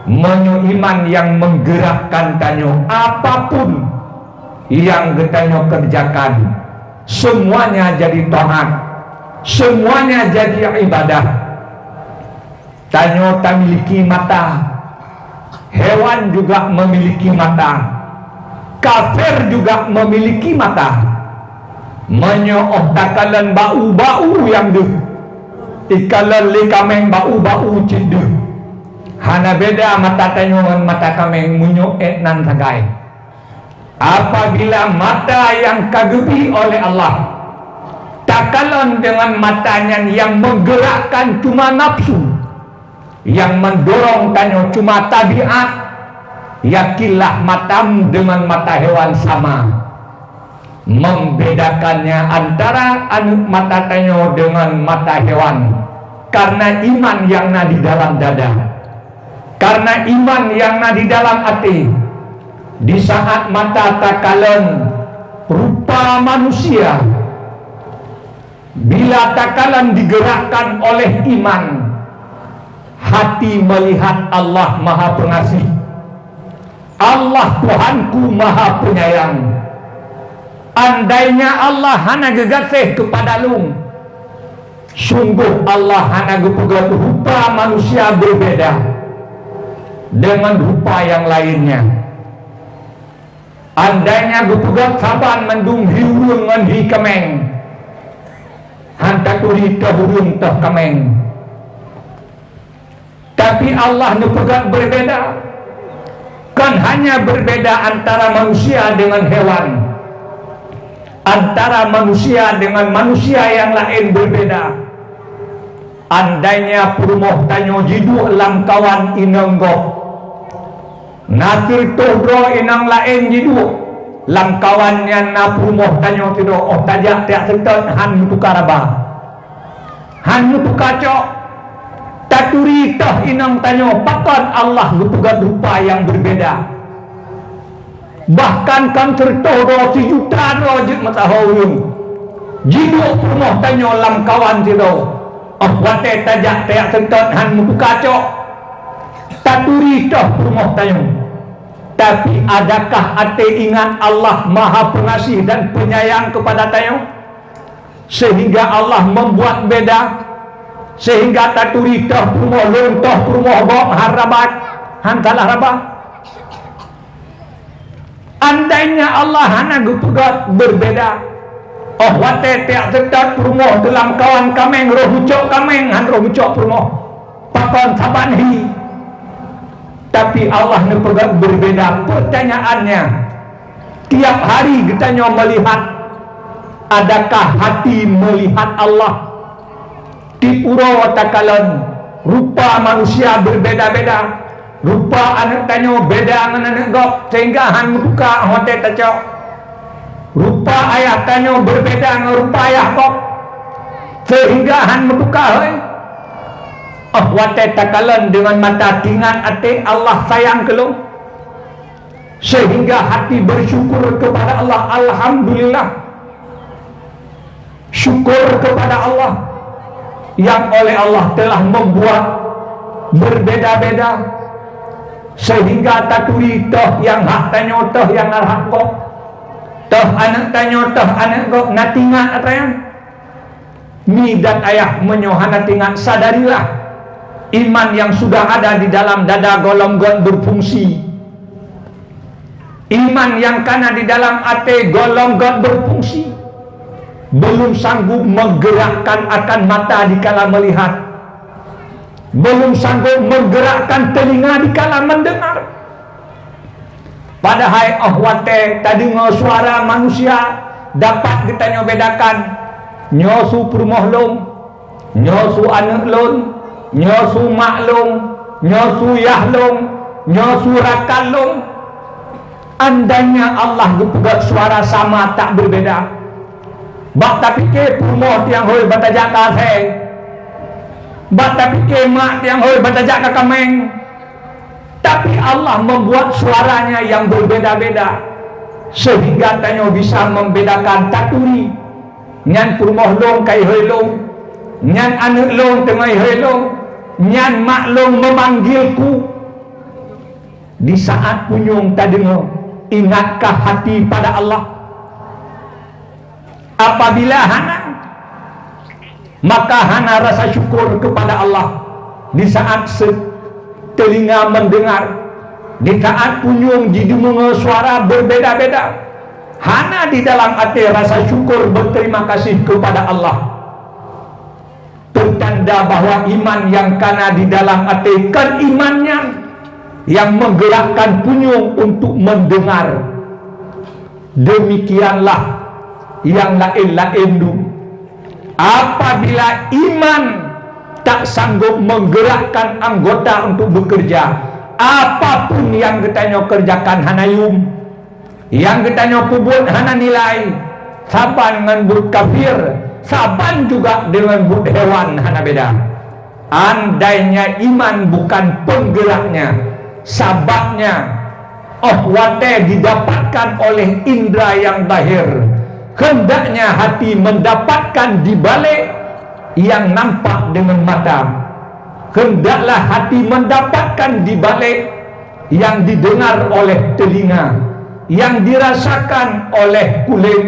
Menyo iman yang menggerakkan tanyo apapun yang tanyo kerjakan, semuanya jadi taat, semuanya jadi ibadah. Tanyo tak miliki mata, hewan juga memiliki mata, kafir juga memiliki mata. Menyo takalan bau-bau yang deh, ikalan li kameng bau-bau cindu. Hana beda mata tanyo dengan mata kameng munyo nan sagai. Apabila mata yang kagebi oleh Allah takalan dengan matanya yang menggerakkan cuma nafsu, yang mendorong tanyo cuma tabiat, yakinlah matamu dengan mata hewan sama. Membedakannya antara mata tanyo dengan mata hewan karena iman yang ada di dalam dada, karena iman yang ada di dalam hati. Di saat mata takalan rupa manusia, bila takalan digerakkan oleh iman, hati melihat Allah Maha Pengasih, Allah Tuhanku Maha Penyayang. Andainya Allah hana gegasih kepada lu, sungguh Allah hana gepegat rupa manusia berbeda dengan rupa yang lainnya. Andainya gepegat saban mendung hiurung ngan hi kameng, hantar turi terhurung teh kameng. Tapi Allah nepegat berbeda, kan hanya berbeda antara manusia dengan hewan, antara manusia dengan manusia yang lain berbeda. Andainya perumoh tanyo jidu lang kawan inenggok, nasir tohro inang lain jidu, lam kawannya na prumoh tanyo tido oh tajak tiak sentot han mutukar abah han mutukar cok taturi toh inang tanyo pakan Allah lupugat rupa yang berbeda bahkan kan tertoh do sejuta rojit matahawun jiduk prumoh tanyo lam kawan tido oh wate tajak tiak sentot han mutukar cok taturi toh prumoh tanyo. Tapi adakah ate ingat Allah Maha Pengasih dan Penyayang kepada tayo? Sehingga Allah membuat beda, sehingga taturi toh prumoh lun toh prumoh bok harabat hantalah rabah. Andainya Allah hana gupugat berbeda. Oh wate tiak tetap prumoh dalam kawan kameng roh hucok kameng han roh hucok prumoh pakon sabanhi. Tapi Allah nepegat berbeda. Pertanyaannya, tiap hari kita melihat, adakah hati melihat Allah? Di pura takalan rupa manusia berbeda-beda, rupa anak tanyo beda dengan anak gop, sehingga han buka hotel tacok. Rupa ayah tanyo berbeda dengan rupa ayah gop, sehingga han buka hoy. Oh wate takalan dengan mata tingan ate Allah sayang kelung sehingga hati bersyukur kepada Allah. Alhamdulillah, syukur kepada Allah yang oleh Allah telah membuat berbeda-beda sehingga taturi toh yang hak tanyo toh yang hak kok toh anak tanyo toh anak kok natingan atayang mi dan ayah menyohana tingan. Sadarilah iman yang sudah ada di dalam dada golongan berfungsi, iman yang kana di dalam ate golongan berfungsi, belum sanggup menggerakkan akan mata dikala melihat, belum sanggup menggerakkan telinga dikala mendengar. Padahal wate tadi suara manusia dapat kita nyobedakan nyosu purmohlong, nyosu anak lon, nyosu maklong, nyosu yahlong, nyosu rakalong. Andainya Allah gepugat suara sama tak berbeda. Bak tapi ke purmoh tiang hoi batajak kaseh, bak tapi ke mak tiang hoi batajak kakameng. Tapi Allah membuat suaranya yang berbeda-beda sehingga tanyo bisa membedakan taturi nyan purmoh long kai hoi long, nyan anak long tengah hoi long, nyan maklong memanggilku di saat punyung tadengo. Ingatkah hati pada Allah? Apabila hana, maka hana rasa syukur kepada Allah di saat telinga mendengar, di saat punyung jadi suara berbeda-beda. Hana di dalam hati rasa syukur berterima kasih kepada Allah. Pertanda bahwa iman yang kana di dalam hati kan imannya yang menggerakkan punyung untuk mendengar. Demikianlah yang lain-lain du. Apabila iman tak sanggup menggerakkan anggota untuk bekerja, apapun yang kita kerjakan hanayum, yang kita pubut hana nilai, saban dengan but kafir, saban juga dengan but hewan hana beda. Andainya iman bukan penggeraknya, sababnya wate didapatkan oleh indera yang zahir, hendaknya hati mendapatkan di balik yang nampak dengan mata. Hendaklah hati mendapatkan di balik yang didengar oleh telinga, yang dirasakan oleh kulit.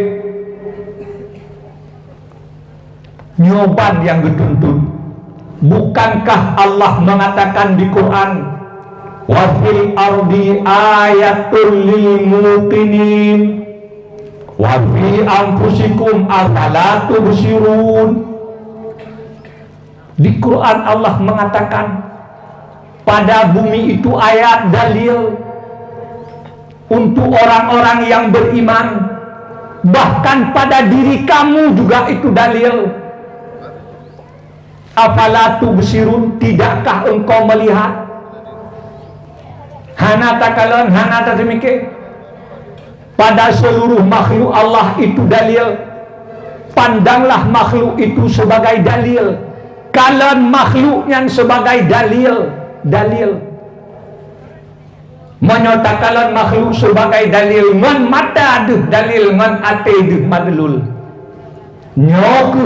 Nyoban yang dituntut. Bukankah Allah mengatakan di Quran, wa fil ardi ayatul lil muqinin wa fi anfusikum afala tubsirun. Di Quran Allah mengatakan pada bumi itu ayat dalil untuk orang-orang yang beriman, bahkan pada diri kamu juga itu dalil. Afala tubsirun, tidakkah engkau melihat? Hana takalon, hana tasemike. pada seluruh makhluk Allah itu dalil. Pandanglah makhluk itu sebagai dalil. Kalian makhluk yang sebagai dalil. Menyatakan makhluk sebagai dalil. Ngan mata deh dalil, ngan ate deh madlul. Nyoku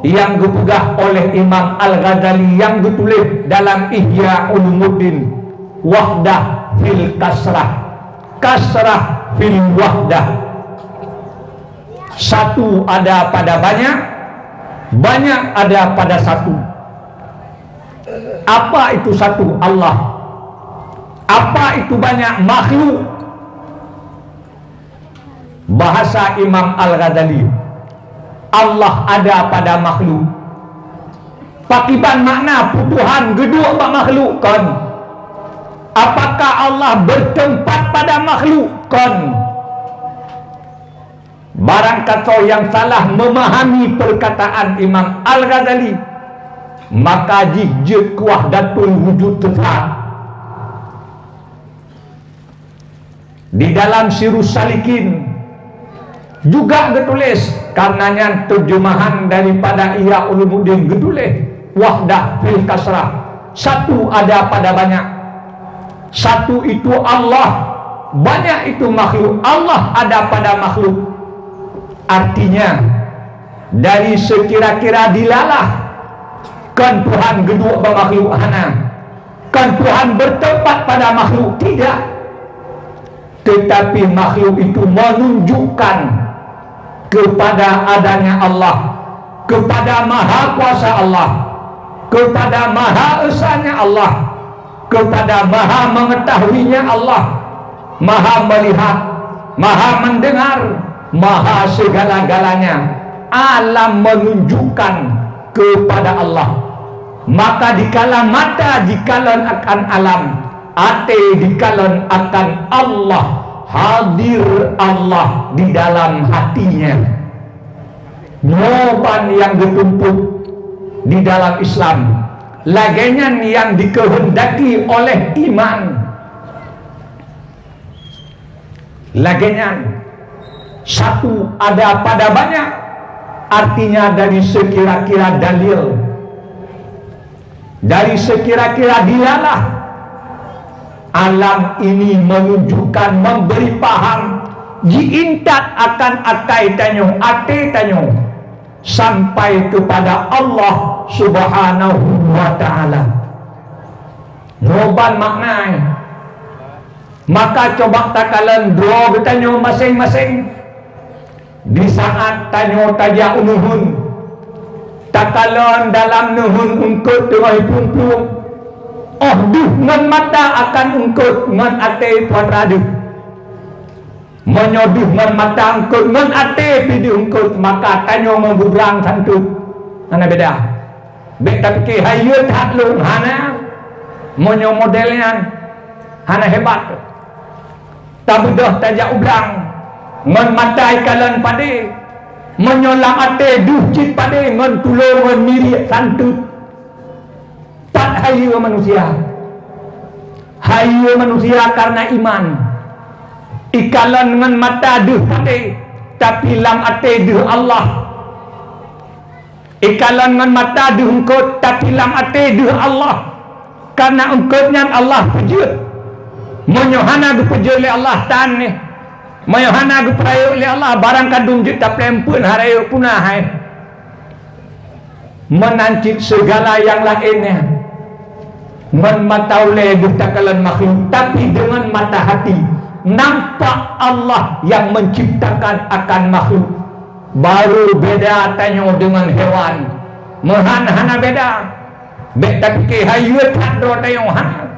yang dipegah oleh Imam Al-Ghazali, yang ditulis dalam Ihya Ulumuddin, wahdah fil kasrah fil wahdah. Satu ada pada banyak, banyak ada pada satu. Apa itu satu? Allah. Apa itu banyak? Makhluk. Bahasa Imam Al-Ghazali, Allah ada pada makhluk. Pakiban makna Tuhan gedua pak makhluk kan. Apakah Allah bertempat pada makhluk kan? Barang kata yang salah memahami perkataan Imam Al-Ghazali, maka jijik wahdatul wujud tetap. Di dalam Sirus Salikin juga ditulis, karenanya terjemahan daripada Ihya Ulumuddin ditulis wahdah fil kasrah. Satu ada pada banyak. Satu itu Allah, banyak itu makhluk. Allah ada pada makhluk. Artinya dari sekira-kira dilalah kan Tuhan gedua bermakhluk hana, kan Tuhan bertempat pada makhluk, tidak. Tetapi makhluk itu menunjukkan kepada adanya Allah, kepada maha kuasa Allah, kepada maha esanya Allah, kepada maha mengetahuinya Allah, maha melihat, maha mendengar, maha segala-galanya. Alam menunjukkan kepada Allah. Maka dikala mata dikalan akan alam, ate dikalan akan Allah, hadir Allah di dalam hatinya. Noban yang dituntut di dalam Islam, lagian yang dikehendaki oleh iman, lagian satu ada pada banyak, artinya dari sekira-kira dalil, dari sekira-kira dilalah alam ini menunjukkan, memberi paham, diintat akan akai tanyo, ate tanyo, sampai kepada Allah Subhanahu wa ta'ala. Noban maknai. Maka coba takalan dua bertanyo masing-masing. Di saat tanyo tajak nuhun, takalan dalam nuhun ungkut tengah pungpung, oh duh ngan mata akan ungkut ngan ate tuan radu, menyoduh ngan mata ungkut ngan ate pidi ungkut, maka tanyo membubrang santut. Hana beda bek tapi ke hayut hatlung hana monyo modelnya hana hebat, tak bedah tajak ubrang ngan matai kalan pade, menyolang ate duh cit pade, ngan tulung ngan miri santut. Tak hayu manusia, hayu manusia karena iman. Ikalan ngan mata duh pade, tapi lam ate duh Allah. Ikalan ngan mata duh ungkut, tapi lam ate duh Allah. Karena ungkutnya Allah pujud, menyohana dipujud oleh Allah tan ni. Mayahana guperayo oleh Allah barang kadung juta pelempun harayo punah hai. Menancik segala yang lainnya. Men mata oleh dutakalan makhluk, tapi dengan mata hati nampak Allah yang menciptakan akan makhluk. Baru beda tanyo dengan hewan. Mehan-hana beda. Bek tapi ke hayut hadro tayo hana.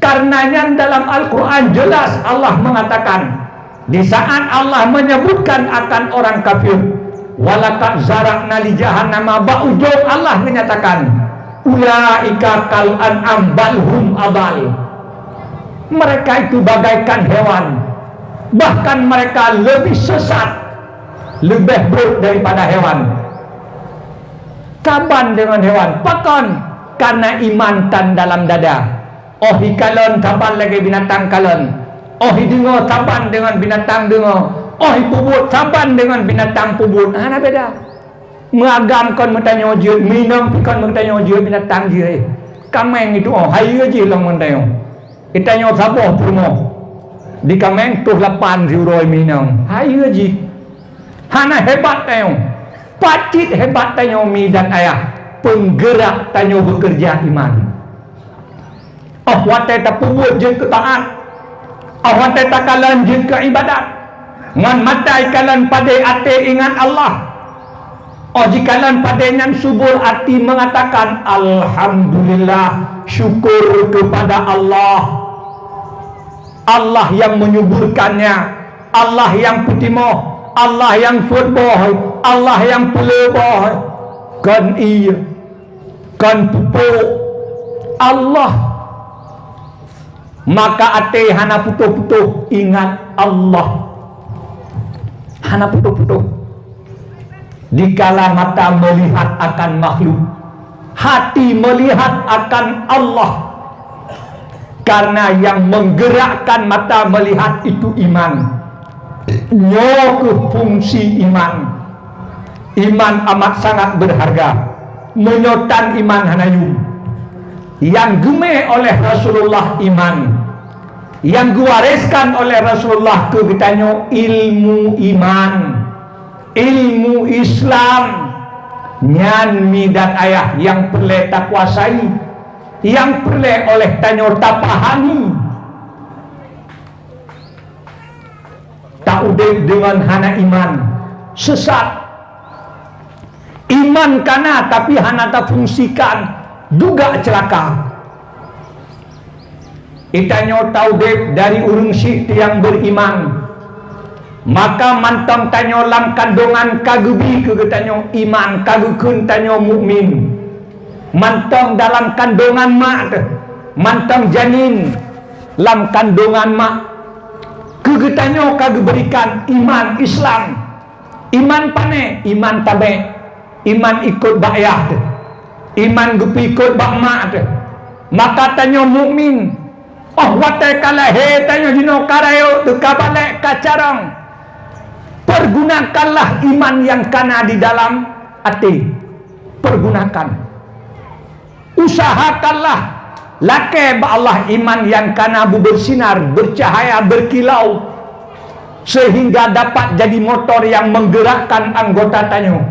Karenanya dalam Al-Quran jelas Allah mengatakan, di saat Allah menyebutkan akan orang kafir, walaqad zara'na li jahannama, ba'ujung Allah menyatakan ulaika kal an'am bal hum adal. Mereka itu bagaikan hewan, bahkan mereka lebih sesat, lebih buruk daripada hewan. Kapan dengan hewan? Pakon karena iman tan dalam dada. Oh ikalon taban lagi binatang kalon. Oh dengo taban dengan binatang dengo. Oh pubut taban dengan binatang pubut. Ana beda. Mengagam kon bertanya je, minum kon bertanya je binatang je. Kameng itu oh hayu je long bertanya. Itanya saboh purmo. Di kameng tuh 8 euroi minum. Hayu je. Hana hebat tanya. Pacit hebat tanya mi dan ayah. Penggerak tanya bekerja iman. Oh watai tak pubut je ke taat. Oh watai tak kalan je ke ibadat. Ngan matai kalan pada ate ingat Allah. Oh jikalan padanya subur hati mengatakan alhamdulillah, syukur kepada Allah. Allah yang menyuburkannya, Allah yang putimoh, Allah yang futboh, Allah yang peleboh. Kan iya, kan pupuk Allah. Maka ate hana putuh-putuh ingat Allah. Hana putuh-putuh. Dikala mata melihat akan makhluk, hati melihat akan Allah. Karena yang menggerakkan mata melihat itu iman. Nyo ke fungsi iman. Iman amat sangat berharga. Menyotan iman hanayu. Yang gemeh oleh Rasulullah iman. Yang diwariskan oleh Rasulullah ke kitanya ilmu iman, ilmu Islam, nyanmi dan ayah yang perlu tak kuasai, yang perlu oleh tanyo tak pahami. Tak udek dengan hana iman sesat. Iman kana tapi hana tak fungsikan, juga celaka. Itanyo tahu dek dari urung syik yang beriman. Maka mantang tanyo lam kandungan kagubi ke tanyo iman, kagukun tanyo mukmin. Mantang dalam kandungan mak, mantang janin lam kandungan mak. Ke tanyo kagu berikan iman Islam. Iman pane, iman tabe, iman ikut bayah, iman gupi ikut bak mak. Maka tanyo mukmin. Oh watai kala he tanyo jino karayo deka balek kacarong. Pergunakanlah iman yang kana di dalam hati. Pergunakan. Usahakanlah lake ba Allah iman yang kana bersinar, bercahaya, berkilau, sehingga dapat jadi motor yang menggerakkan anggota tanyo.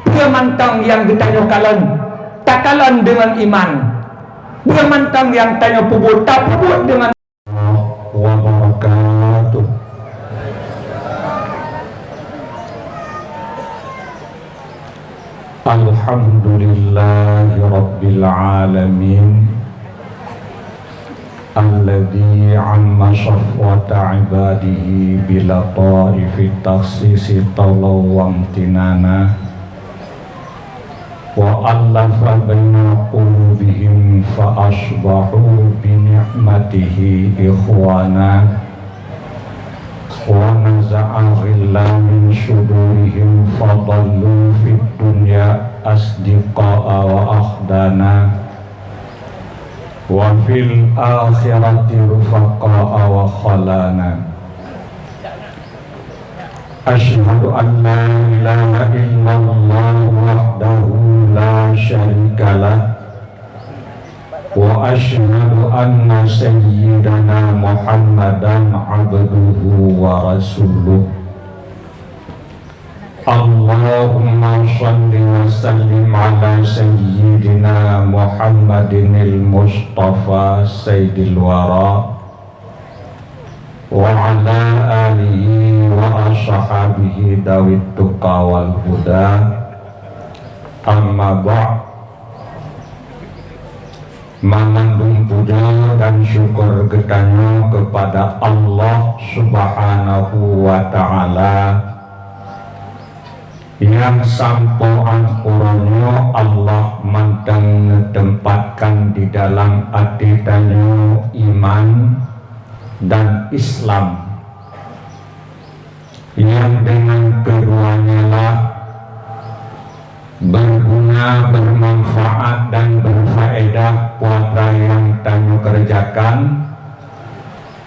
Pemantang yang ditanyo kalan, tak kalan dengan iman. Pemantang yang tanyo pubut, tak pubut dengan wabarakatuh. Alhamdulillahi Rabbil Alamin alladhi amma syafwata ibadihi bila ta'ifi taksisi tawlaw wa amtinana wa allafa baina qulubihim fa asbahu bi ni'matihi ikhwana wa naza'a ghillan min syudurihim fadallu fid dunya asdiqa'a wa akhdana wa fil akhirati rufaqa'a wa khalana. Asyhadu an la ilaha illallah wahdahu la syarikalah wa asyhadu anna sayyidana Muhammadan abduhu wa rasuluh. Allahumma shalli wa sallim ala sayyidina Muhammadinil Mustafa sayyidil wara wa ala alihi wa ashabihi dawit tuqa wal huda. Amma ba'd. Mengandung puja dan syukur ketanya kepada Allah Subhanahu wa ta'ala yang sampoan uranyo Allah mantang menempatkan di dalam hati tanyo iman dan Islam, yang dengan keduanya lah berguna, bermanfaat dan berfaedah puasa yang tanyo kerjakan,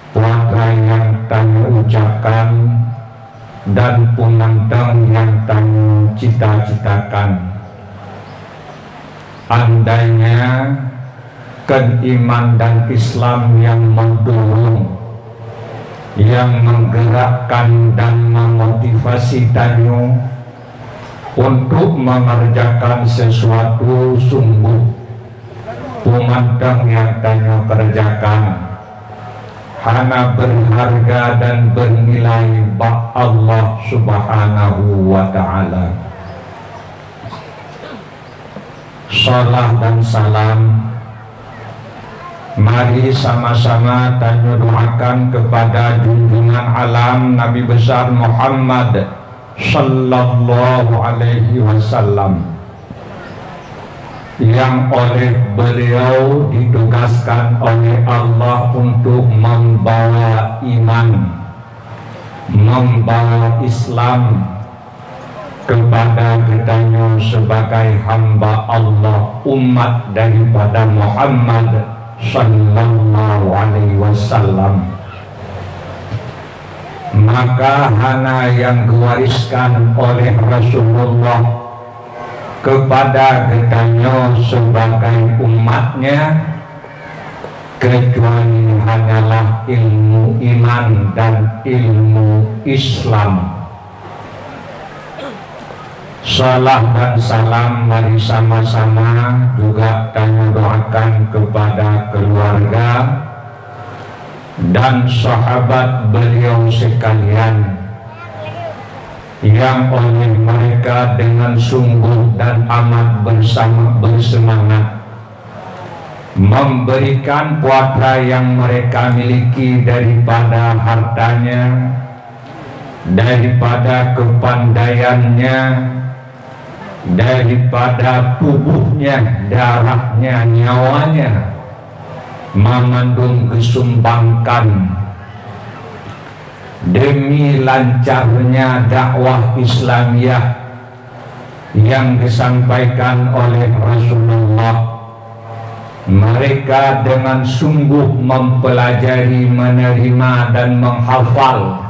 puasa yang tanyo ucapkan, dan punantang yang tanyo cita-citakan. Andainya iman dan Islam yang mendorong, yang menggerakkan dan memotivasi tanyo untuk mengerjakan sesuatu sungguh pemandang yang tanyo kerjakan hana berharga dan bernilai bak Allah Subhanahu wa ta'ala. Salam dan salam mari sama-sama tanyo doakan kepada junjungan alam Nabi besar Muhammad sallallahu alaihi wasallam, yang oleh beliau ditugaskan oleh Allah untuk membawa iman, membawa Islam kepada kitanya sebagai hamba Allah, umat daripada Muhammad sallallahu alaihi wasallam. Maka hana yang diwariskan oleh Rasulullah kepada kitanya sebagai umatnya kecuali hanyalah ilmu iman dan ilmu Islam. Salam dan salam mari sama-sama juga kami doakan kepada keluarga dan sahabat beliau sekalian, yang oleh mereka dengan sungguh dan amat bersemangat memberikan puasa yang mereka miliki daripada hartanya, daripada kepandaiannya, daripada tubuhnya, darahnya, nyawanya, memandung disumbangkan demi lancarnya dakwah Islamiyah yang disampaikan oleh Rasulullah. Mereka dengan sungguh mempelajari, menerima dan menghafal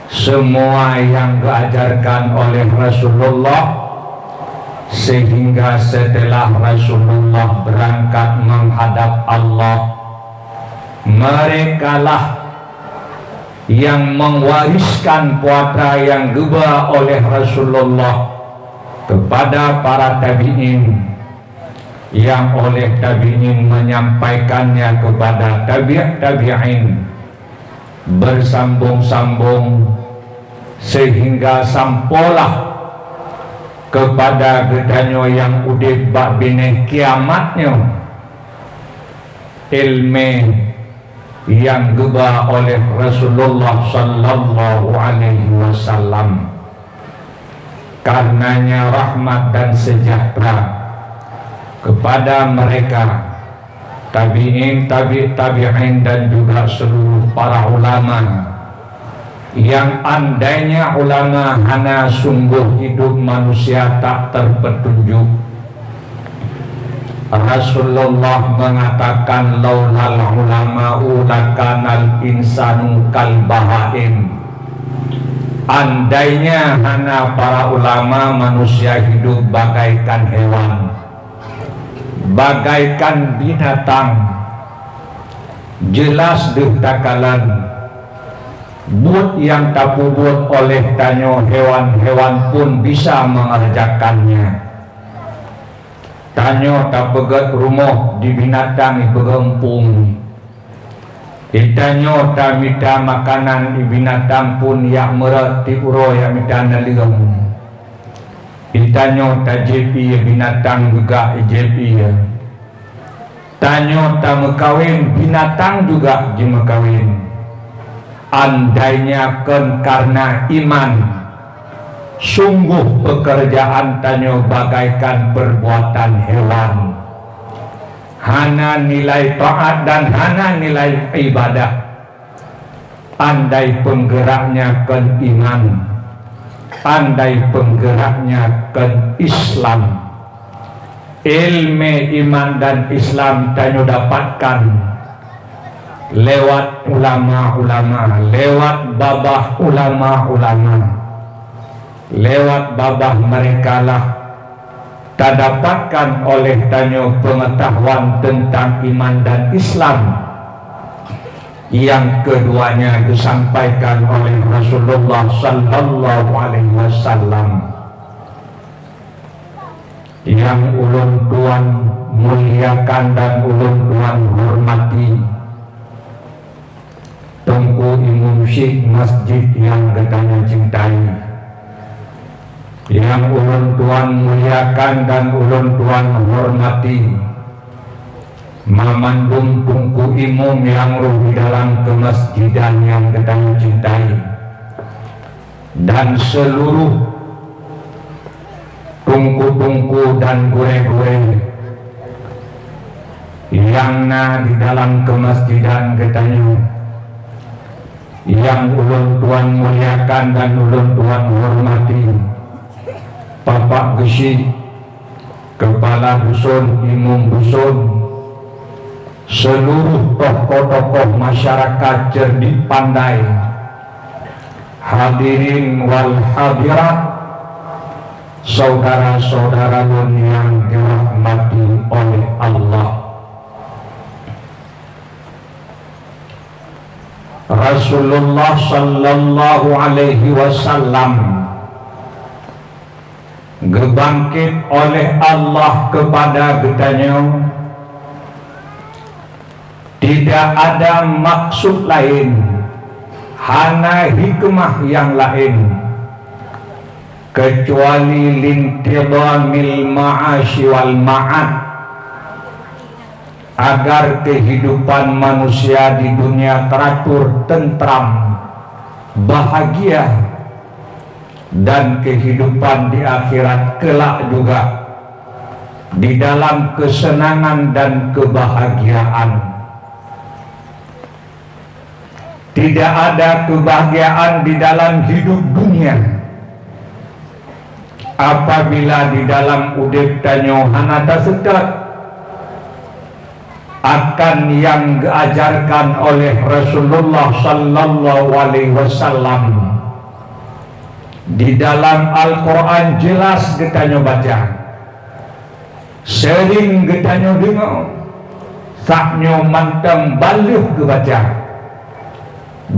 semua yang diajarkan oleh Rasulullah, sehingga setelah Rasulullah berangkat menghadap Allah, merekalah yang mewariskan puasa yang dibawa oleh Rasulullah kepada para tabi'in, yang oleh tabi'in menyampaikannya kepada tabi'in bersambung-sambung sehingga sampailah kepada gedanyo yang udip bak bineh kiamatnya ilmu yang dibawa oleh Rasulullah sallallahu alaihi wasallam. Karenanya rahmat dan sejahtera kepada mereka tabi'in, tabi'in dan juga seluruh para ulama, yang andainya ulama hana sungguh hidup manusia tak terpetunjuk. Rasulullah mengatakan laulal ulama'u lakanal insanu kal bahaim. Andainya hana para ulama, manusia hidup bagaikan hewan, bagaikan binatang. Jelas ditakalan but yang tak pubut oleh tanyo hewan-hewan pun bisa mengerjakannya. Tanyo tak pegat rumah di binatang berempung. Itanyo tak minta makanan di binatang pun yang merati uro yang minta naliung. Itanyo tak jepi binatang juga jepi. Tanyo tak mekawin binatang juga jemekawin. Andainya karena iman, sungguh pekerjaan tanyo bagaikan perbuatan hewan, hana nilai taat dan hana nilai ibadah. Andai penggeraknya iman, andai penggeraknya ke Islam, ilmu iman dan Islam tanyo dapatkan lewat ulama-ulama, lewat babah ulama-ulama, lewat babah mereka lah terdapatkan oleh tanyo pengetahuan tentang iman dan Islam. Yang keduanya disampaikan oleh Rasulullah sallallahu alaihi wasallam, yang ulun tuan muliakan dan ulun tuan hormati, Tengku Imam Syekh Masjid yang getanya cintai, yang ulun tuan muliakan dan ulun tuan hormati, Mamandum Tungku Imam yang ruh di dalam kemasjidan yang getanya cintai, dan seluruh tungku-tungku dan gure-gure yang di dalam kemasjidan getanya, yang ulun tuan muliakan dan ulun tuan hormati, Bapak Gesi, Kepala Dusun, Imam Dusun, seluruh tokoh-tokoh masyarakat cerdik pandai, hadirin wal hadirat, saudara-saudara yang dirahmati oleh Allah. Rasulullah sallallahu alaihi wasallam gebangkit oleh Allah kepada getanya, tidak ada maksud lain, hana hikmah yang lain, kecuali lintidamil ma'ashi wal ma'ad, agar kehidupan manusia di dunia teratur, tentram, bahagia, dan kehidupan di akhirat kelak juga di dalam kesenangan dan kebahagiaan. Tidak ada kebahagiaan di dalam hidup dunia apabila di dalam udip tanyo hanata sekat akan yang diajarkan oleh Rasulullah sallallahu alaihi wasallam. Di dalam Al-Quran jelas getanyo baca, sering getanyo dengar, saknyo mantang balik ke baca,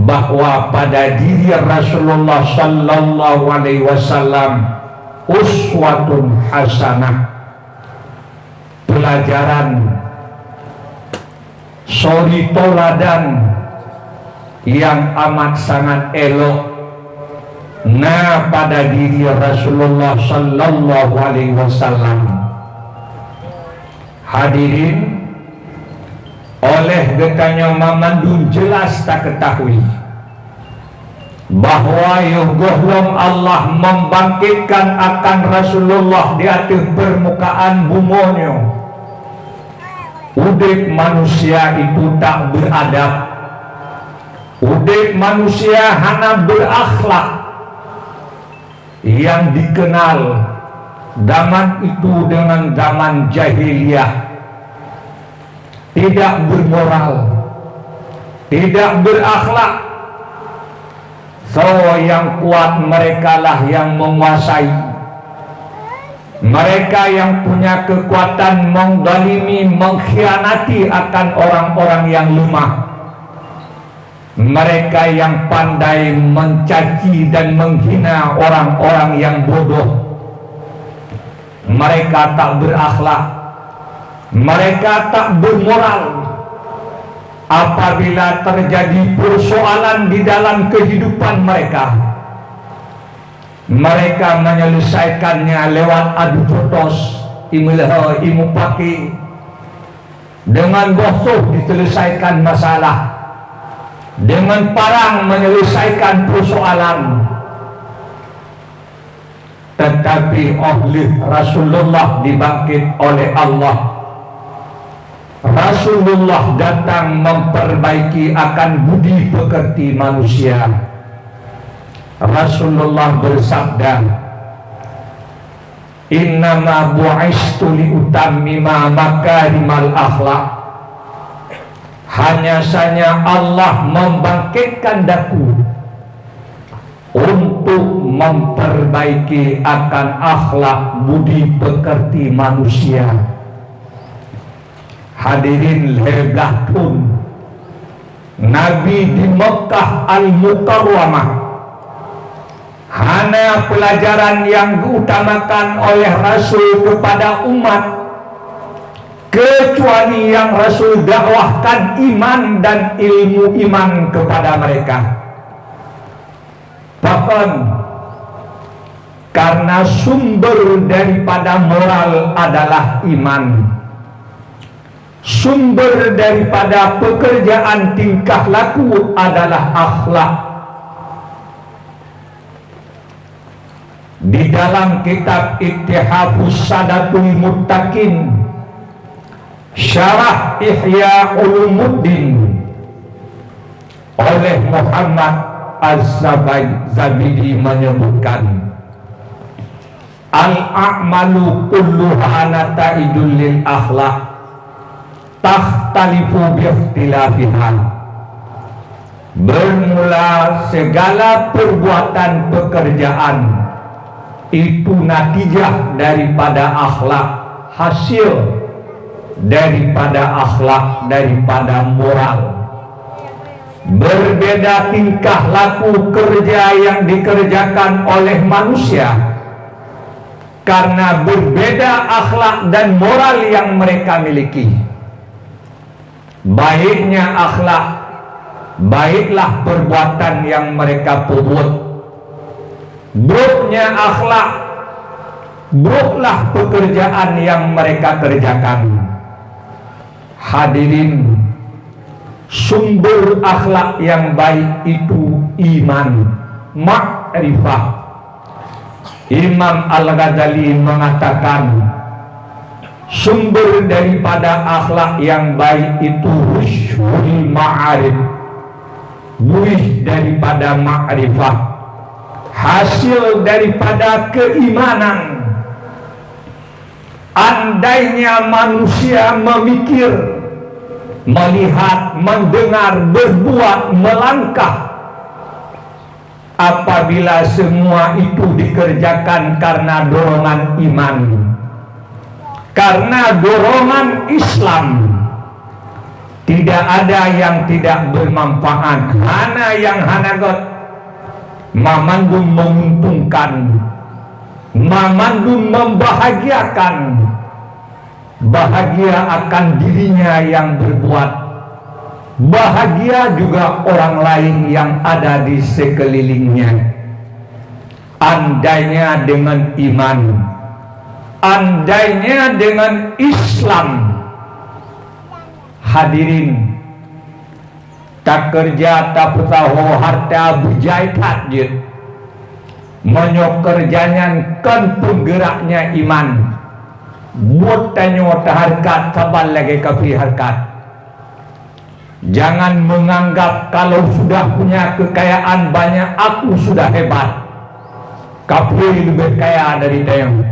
bahwa pada diri Rasulullah sallallahu alaihi wasallam uswatun hasanah, pelajaran, suri toladan yang amat sangat elok pada diri Rasulullah sallallahu alaihi wasallam. Hadirin, oleh getanya mamandun jelas tak ketahui bahwa yugohlom Allah membangkitkan akan Rasulullah di atas permukaan bumonyo. Udip manusia itu tak beradab, udip manusia hanya berakhlak yang dikenal zaman itu dengan zaman jahiliyah, tidak bermoral, tidak berakhlak. So yang kuat mereka lah yang menguasai, mereka yang punya kekuatan mengzalimi, mengkhianati akan orang-orang yang lemah, mereka yang pandai mencaci dan menghina orang-orang yang bodoh. Mereka tak berakhlak, mereka tak bermoral. Apabila terjadi persoalan di dalam kehidupan mereka, mereka menyelesaikannya lewat adu jotos, imu paki, dengan bosoh diselesaikan masalah, dengan parang menyelesaikan persoalan. Tetapi oleh Rasulullah dibangkit oleh Allah, Rasulullah datang memperbaiki akan budi pekerti manusia. Rasulullah bersabda, innama bu'istu liutammima makarimal akhlak. Hanya saja Allah membangkitkan daku untuk memperbaiki akan akhlak budi pekerti manusia. Hadirin lebatun, Nabi di Mekah Al-Mukarramah, hanya pelajaran yang diutamakan oleh Rasul kepada umat, kecuali yang Rasul dakwahkan iman dan ilmu iman kepada mereka. Bahkan karena sumber daripada moral adalah iman, sumber daripada pekerjaan tingkah laku adalah akhlak. Di dalam kitab Ittihafus Sadatul Muttaqin Syarah Ihya Ulumuddin oleh Muhammad Az-Zabidi menyebutkan, al-a'malu kulluha nata'idul lil akhlaq takhtalifu biikhtilafiha. Bermula segala perbuatan pekerjaan itu natijah daripada akhlak, hasil daripada akhlak, daripada moral. Berbeda tingkah laku kerja yang dikerjakan oleh manusia karena berbeda akhlak dan moral yang mereka miliki. Baiknya akhlak, baiklah perbuatan yang mereka perbuat. Buruknya akhlak, buruklah pekerjaan yang mereka kerjakan. Hadirin, sumber akhlak yang baik itu iman, ma'rifah. Imam Al-Ghazali mengatakan, sumber daripada akhlak yang baik itu rusyul ma'arif, buih daripada ma'rifah, hasil daripada keimanan. Andainya manusia memikir, melihat, mendengar, berbuat, melangkah, apabila semua itu dikerjakan karena dorongan iman, karena dorongan Islam, tidak ada yang tidak bermanfaat, hana yang hanagot mamandum menguntungkan, mamandum membahagiakan, bahagia akan dirinya yang berbuat, bahagia juga orang lain yang ada di sekelilingnya. Andainya dengan iman, andainya dengan Islam, hadirin, tak kerja tak tahu harta bujai takjid, menyok kerjanya kan penggeraknya iman. Buat tanya harkat sabal lagi kafi harkat. Jangan menganggap kalau sudah punya kekayaan banyak aku sudah hebat. Kafi lebih kaya dari tayang.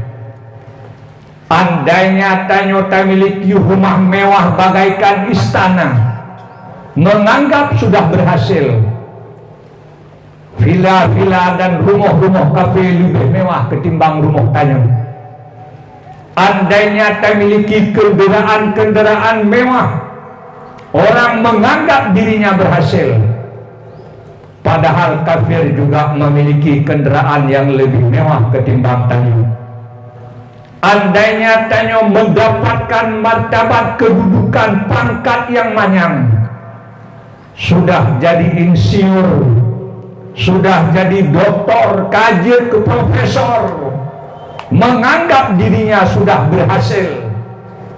Andainya tanya tak miliki rumah mewah bagaikan istana, menganggap sudah berhasil. Villa-villa dan rumah-rumah kafe lebih mewah ketimbang rumah tanya. Andainya tak miliki kendaraan-kendaraan mewah, orang menganggap dirinya berhasil. Padahal kafir juga memiliki kendaraan yang lebih mewah ketimbang tanya. Andainya tanya mendapatkan martabat kedudukan pangkat yang manyang, sudah jadi insinyur, sudah jadi doktor, kaji ke profesor, menganggap dirinya sudah berhasil.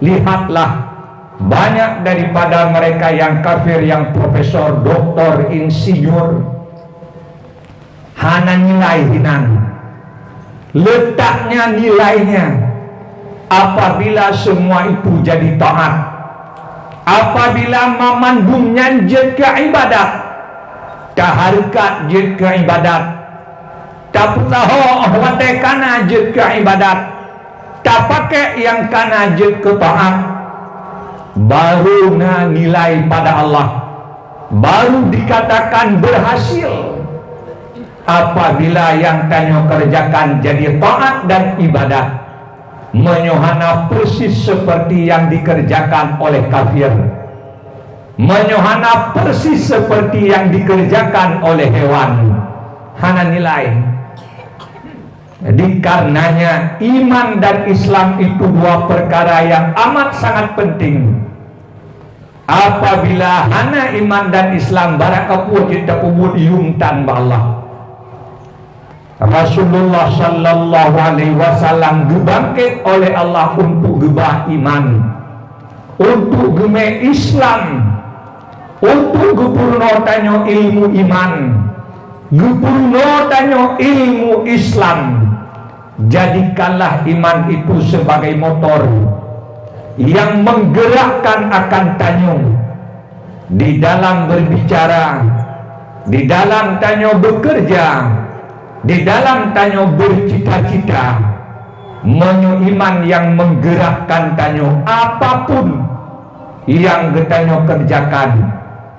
Lihatlah banyak daripada mereka yang kafir, yang profesor, doktor, insinyur, hana nilai hinan. Letaknya nilainya apabila semua itu jadi taat, apabila memandungnya jid ke ibadat, keharkat jid ke ibadat, tak tahu wate kana je ke ibadat, tak pakai yang kana je ke taat, baru na nilai pada Allah, baru dikatakan berhasil. Apabila yang tanyo kerjakan jadi taat dan ibadat, menyohana persis seperti yang dikerjakan oleh kafir, menyohana persis seperti yang dikerjakan oleh hewan. Hana nilai. Jadi karenanya iman dan Islam itu dua perkara yang amat sangat penting. Apabila hana iman dan Islam barakapuh kita kubur yumtan ba Allah. Rasulullah sallallahu alaihi wasallam dibangkit oleh Allah untuk gebah iman, untuk geme Islam, untuk gepurno tanyo ilmu iman, gepurno tanyo ilmu Islam. Jadikanlah iman itu sebagai motor yang menggerakkan akan tanyo di dalam berbicara, di dalam tanyo bekerja, di dalam tanyo bercita-cita. Menyo iman yang menggerakkan tanyo apapun yang getanyo kerjakan,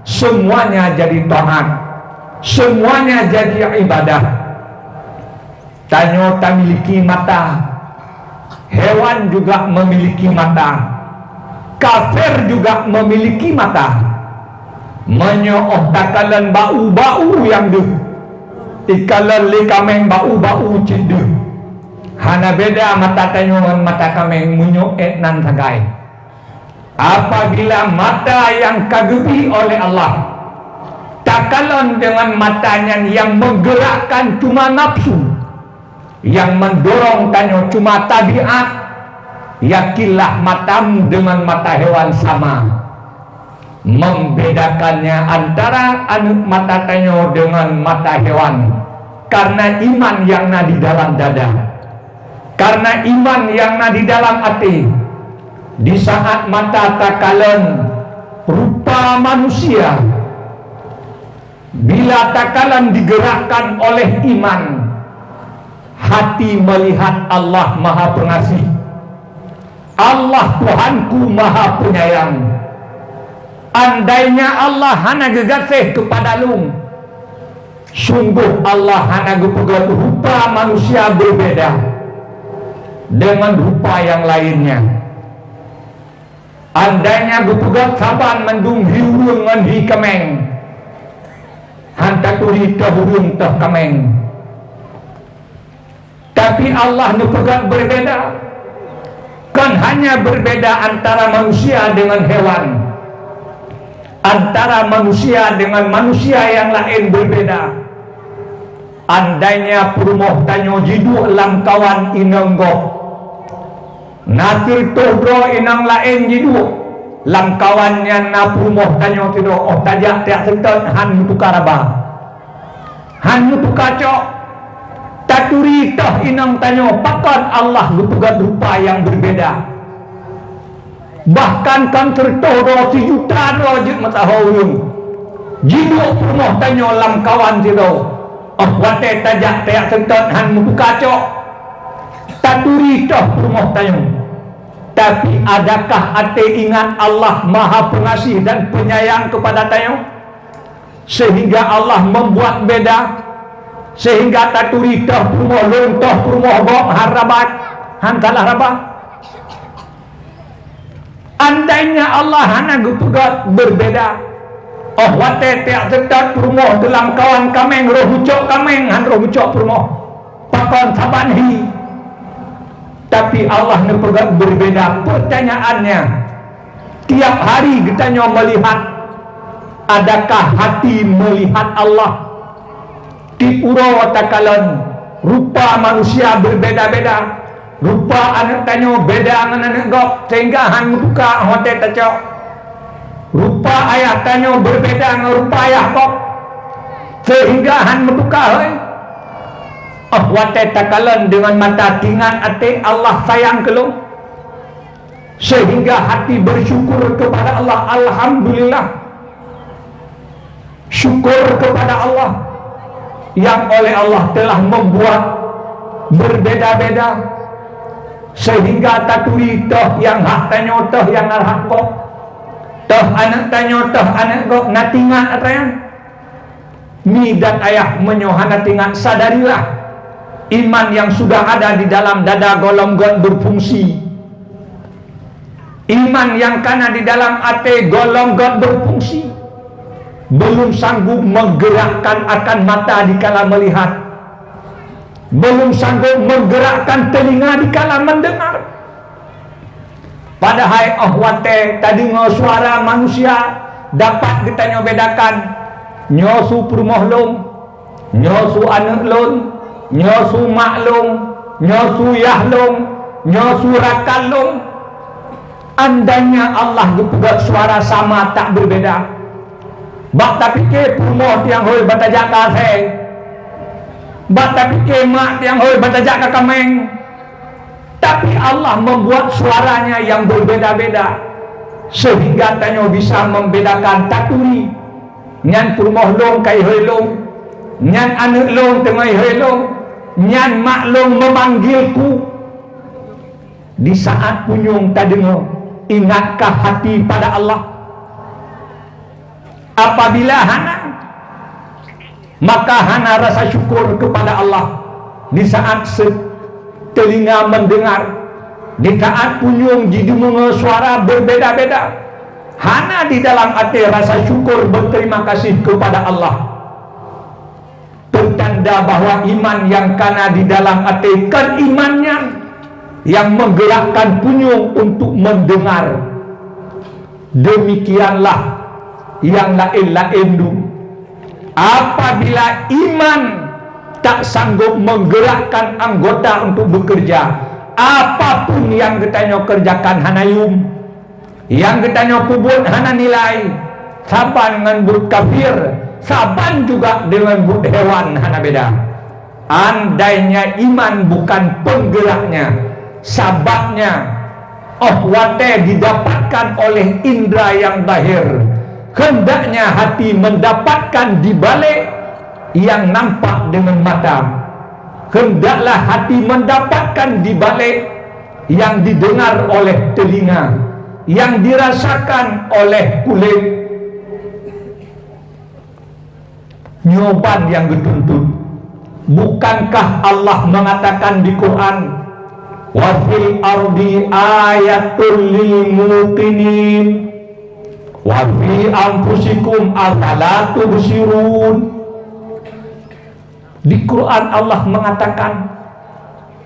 semuanya jadi taat, semuanya jadi ibadah. Tanyo tak miliki mata, hewan juga memiliki mata, kafir juga memiliki mata. Menyo takalan bau-bau yang ikalan li kameng bau-bau cindu. Hana beda mata tanyo dengan mata kameng munyo nan tagai. Apabila mata yang kagebi oleh Allah takalan dengan matanya yang menggerakkan cuma nafsu, yang mendorong tanyo cuma tabiat, yakinlah matamu dengan mata hewan sama. Membedakannya antara mata tanyo dengan mata hewan karena iman yang na di dalam dada, karena iman yang na di dalam hati. Di saat mata takalan rupa manusia, bila takalan digerakkan oleh iman, hati melihat Allah Maha Pengasih, Allah Tuhanku Maha Penyayang. Andainya Allah hana gegasih kepada lu, sungguh Allah hana gepegat rupa manusia berbeda dengan rupa yang lainnya. Andainya gepegat saban mendung hiurung ngan kameng, hantar turi hurung teh kameng. Tapi Allah gepegat berbeda, kan hanya berbeda antara manusia dengan hewan, antara manusia dengan manusia yang lain berbeda. Andainya perumoh tanyo jidu lam kawan inenggok, natir todro inang lain jidu lam kawannya na perumoh tanyo tido tajak tiak setan han mutu karaba, han mutu kacok, taturi tah inang tanyo pakan Allah lupugat rupa yang berbeda. Bahkan kan tertoro 1 juta rojit matahawun jidu perumoh tanyo lam kawan tido wate tajak tiak setan han mutu kacok, taturi tah perumoh tanyo. Tapi adakah ate ingat Allah Maha Pengasih dan Penyayang kepada tayo, sehingga Allah membuat beda, sehingga taturi tah perumoh lontoh perumoh gok harabat hantalah rabah. Andainya Allah hana gupegat berbeda, wate tiak setat perumoh dalam kawan kameng roh hucok kameng han roh hucok perumoh pakon sabanhi. Tapi Allah nepegat berbeda. Pertanyaannya, tiap hari kita melihat, adakah hati melihat Allah? Di pura watakalan rupa manusia berbeda-beda, rupa anak tanyo beda dengan anak gok, sehingga han buka hotel tacok. Rupa ayah tanyo berbeda dengan rupa ayah gok, sehingga han membuka wate takalan dengan mata tingan ate Allah sayang kelung, sehingga hati bersyukur kepada Allah. Alhamdulillah, syukur kepada Allah. yang oleh Allah telah membuat berbeda-beda, sehingga taturi toh yang hak tanyo toh yang hak kok, toh anak tanyo toh anak kok natingan atayang mi dan ayah menyohana tingan. Sadarilah iman yang sudah ada di dalam dada golongan berfungsi, iman yang kana di dalam hati golongan berfungsi, belum sanggup menggerakkan akan mata dikala melihat, belum sanggup menggerakkan telinga dikala mendengar. Padahal ahwate tadi suara manusia dapat kita bedakan nyosu purmohlung, nyosu aneklun, nyosu maklung, nyosu yahlung, nyosu rakalung. Andainya Allah gepugat suara sama tak berbeda, bak tak fikir purmoh tiang hoi batajak kaseh, bak tak fikir mak tiang hoi batajak kakameng. Tapi Allah membuat suaranya yang berbeda-beda, sehingga tanyo bisa membedakan taturi nyan purmohlung kai hoilung, nyan aneklung tengah hoilung, nyan maklung memanggilku. Di saat punyung tadengo, ingatkah hati pada Allah? Apabila hana, maka hana rasa syukur kepada Allah. Di saat telinga mendengar, di saat punyung didengar suara berbeda-beda, hana di dalam hati rasa syukur berterima kasih kepada Allah. Pertanda bahwa iman yang kana di dalam hati kan imannya yang menggerakkan punyung untuk mendengar. Demikianlah yang lain-lain dulu. Apabila iman tak sanggup menggerakkan anggota untuk bekerja, apapun yang kita kerjakan hanayum, yang kita kubur hana nilai, saban dengan buruk kafir, saban juga dengan buruk hewan hana beda. Andainya iman bukan penggeraknya, sababnya wate didapatkan oleh indera yang zahir, hendaknya hati mendapatkan di balik yang nampak dengan mata. Hendaklah hati mendapatkan di balik yang didengar oleh telinga, yang dirasakan oleh kulit. Nyoban yang dituntut. Bukankah Allah mengatakan di Quran, wa fil ardi ayatul lil muqinin wa fi anfusikum afala tubsirun. Di Quran Allah mengatakan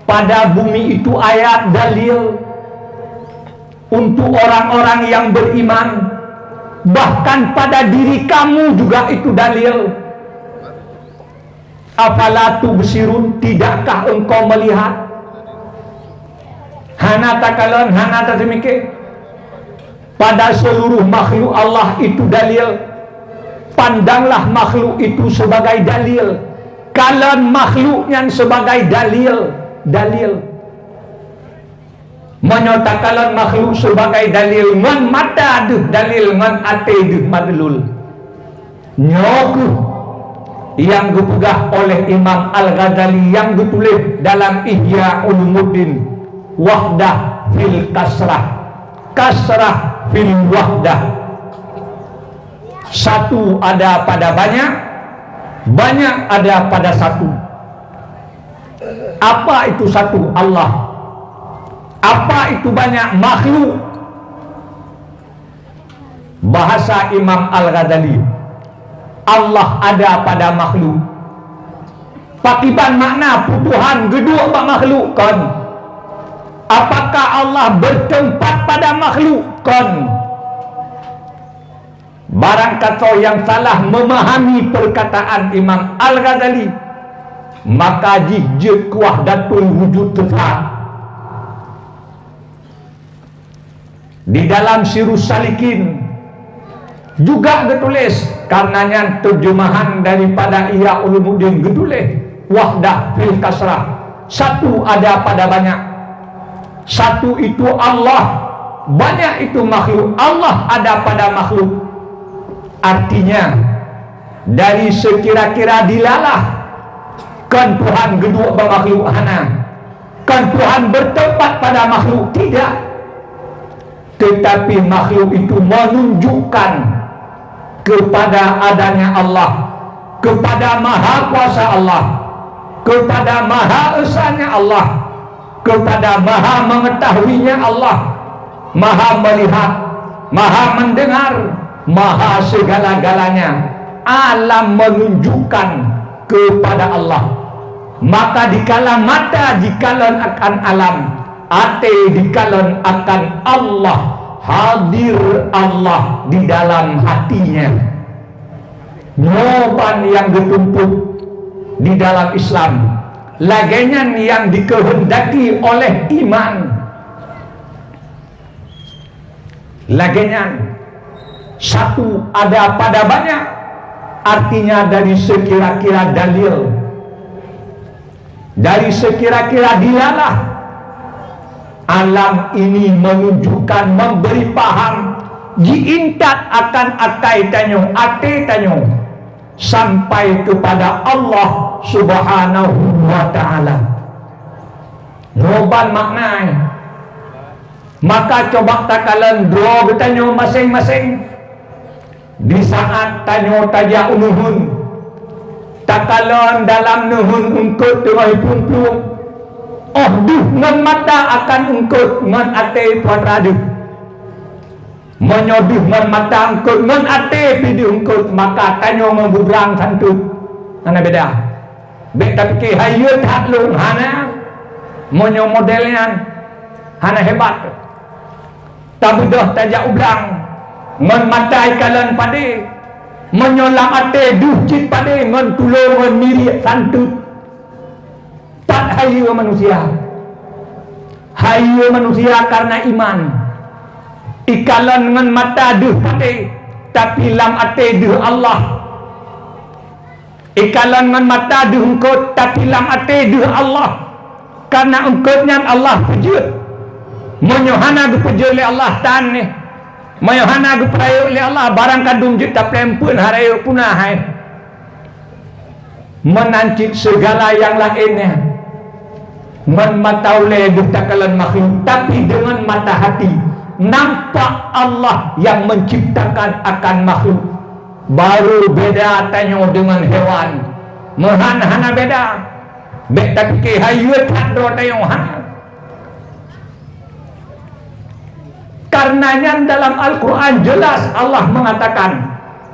pada bumi itu ayat dalil untuk orang-orang yang beriman, bahkan pada diri kamu juga itu dalil. Afala tubsirun, tidakkah engkau melihat? Hana takalon, hana tatemike. Pada seluruh makhluk Allah itu dalil. Pandanglah makhluk itu sebagai dalil. Kalian makhluknya sebagai dalil. Menyatakan makhluk sebagai dalil, ngan mata duh dalil, ngan ate duh madlul. Nyoku yang dipegah oleh Imam Al-Ghazali yang ditulis dalam Ihya Ulumuddin, wahdah fil kasrah, kasrah fil wahdah. Satu ada pada banyak, banyak ada pada satu. Apa itu satu? Allah. Apa itu banyak? Makhluk. Bahasa Imam Al-Ghazali, Allah ada pada makhluk. Pakiban makna putuhan gedua pak makhluk kan. Apakah Allah bertempat pada makhluk kan? Barang kata yang salah memahami perkataan Imam Al-Ghazali, maka jijik wahdatul wujud tetap. Di dalam Sirus Salikin juga ditulis, karenanya terjemahan daripada Ihya Ulumuddin ditulis wahdah fil kasrah, satu ada pada banyak. Satu itu Allah, banyak itu makhluk. Allah ada pada makhluk. Artinya dari sekira-kira dilalah Kan Tuhan geduk bermakhluk hana. Kan Tuhan bertempat pada makhluk, tidak. Tetapi makhluk itu menunjukkan kepada adanya Allah, kepada maha kuasa Allah, kepada maha esanya Allah, kepada maha mengetahuinya Allah, maha melihat, maha mendengar, maha segala-galanya. Alam menunjukkan kepada Allah. Maka dikala mata dikalan akan alam, hati dikalan akan Allah, hadir Allah di dalam hatinya. Nyoban yang ditumpuk di dalam Islam, lagenyan yang dikehendaki oleh iman, lagenyan satu ada pada banyak, artinya dari sekira-kira dalil, dari sekira-kira dialah alam ini menunjukkan, memberi paham, diintat akan akai tanyo, ate tanyo, sampai kepada Allah Subhanahu wa ta'ala. Noban maknai. Maka coba takalan dua bertanyo masing-masing. Di saat tanyo tajak unuhun, takalan dalam nuhun ungkut dengan pungpung, oh duh ngan mata akan ungkut ngan ate puan radu, menyoduh ngan mata ungkut ngan ate pidi ungkut, maka tanyo membubrang santut. Mana beda? Bek tapi ke hayut hak lung hana monyo modelnya hana hebat, tak mudah tajak ublang ngan mata ikalan pade, menyolam ate duh cit pade ngan tulung ngan miri santut. Tak hayu manusia, hayu manusia karena iman. Ikalan ngan mata duh pade, tapi lam ate duh Allah. Ikalan ngan mata duh engkot, tapi lam ate duh Allah. Karena engkotnya Allah pejut, menyohana gu pejut oleh Allah tan ni, menyohana gu perayu oleh Allah barang kadung jut tak pelempun harayu punah hai, menancit segala yang lainnya. Men mata oleh dutakalan makhluk, tapi dengan mata hati nampak Allah yang menciptakan akan makhluk. Baru beda tanyo dengan hewan. Mehan-hana beda. Bek tapi ke hayut hadro tanyo hana. Karenanya dalam Al-Quran jelas Allah mengatakan,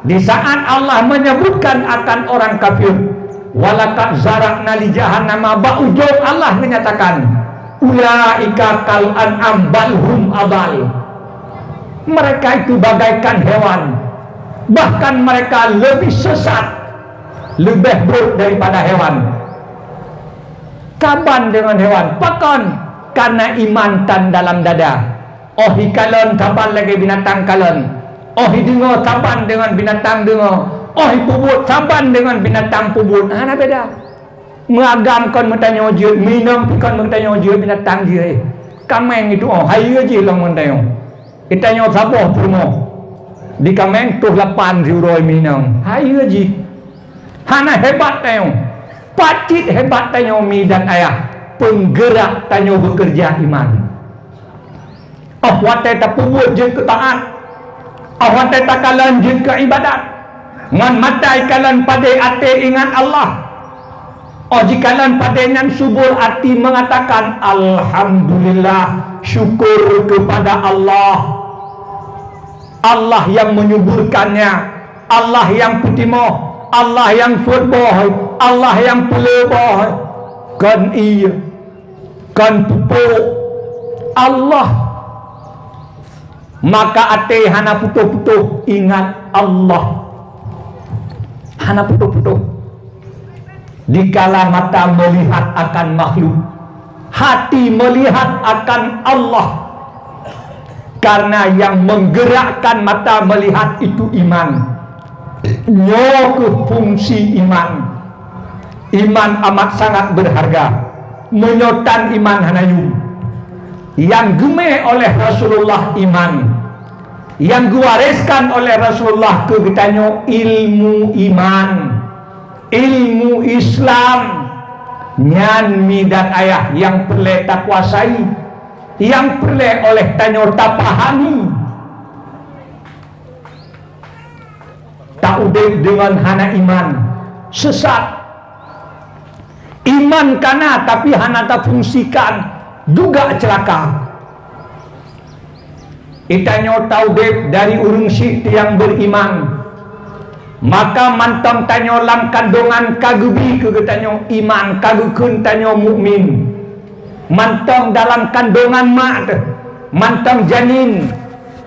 di saat Allah menyebutkan akan orang kafir, walaqad zara'na li jahannama, ba'ujung Allah menyatakan ulaika kal an'am bal hum adal. Mereka itu bagaikan hewan, bahkan mereka lebih sesat, lebih buruk daripada hewan. Kaban dengan hewan? Pakon karena iman tan dalam dada. Oh hikalon kaban lagi binatang kalon. Oh hidungo kaban dengan binatang dungo. Oh pubut saban dengan binatang pubut. Hana beda. Mengagam kon mentanya ujud, minum kon mentanya ujud binatang je. Kameng itu oh hayu je long mentanya. Itanya saboh purmo. Di kameng tuh 800 minum. Hayu je. Hana hebat tayo. Pacit hebat tayo mi dan ayah. Penggerak tayo bekerja iman. Oh watai tak pubut je ke taat. Oh watai tak kalan je ke ibadat. Ngan matai kalan pada ate ingat Allah. Oh jikalan padanya subur hati mengatakan alhamdulillah, syukur kepada Allah. Allah yang menyuburkannya, Allah yang putimoh, Allah yang surboh, Allah yang puleboh. Kan iya, kan pupuk Allah. Maka ate hana putuh-putuh ingat Allah. Hana putuh-putuh. Dikala mata melihat akan makhluk, hati melihat akan Allah. Karena yang menggerakkan mata melihat itu iman. Nyoke fungsi iman. Iman amat sangat berharga. Menyotan iman hanayu. Yang gemeh oleh Rasulullah iman. Yang diwariskan oleh Rasulullah ke kitanya ilmu iman, ilmu Islam, nyan midat ayah yang perlu tak kuasai, yang perlu oleh tanyo tak pahami, tak udek dengan hana iman sesat. Iman kana tapi hana tak fungsikan juga celaka. Itanyo tahu dek dari urung syik yang beriman, maka mantong tanyo lam kandungan kagubi ke tanyo iman kagukun tanyo mukmin. Mantong dalam kandungan mak, mantong janin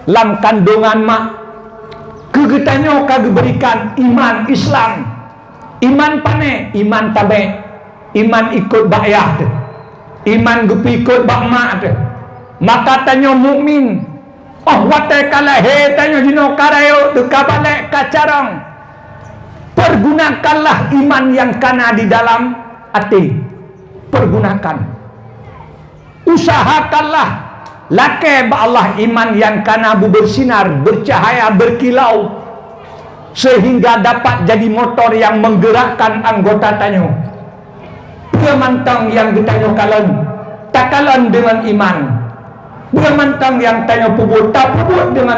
lam kandungan mak, ke tanyo kagu berikan iman Islam, iman pane, iman tabe, iman ikut bayah, iman gupi ikut bak mak, maka tanyo mukmin. Oh watai kala he tanyo jino karayo tu kabale kacarong. Pergunakanlah iman yang kana di dalam hati. Pergunakan. Usahakanlah lake ba Allah iman yang kana bersinar, bercahaya, berkilau, sehingga dapat jadi motor yang menggerakkan anggota tanyo. Pemantang yang ditanyo kalen, tak kalen dengan iman. Bukan mantang yang tanya puput, tak puput dengan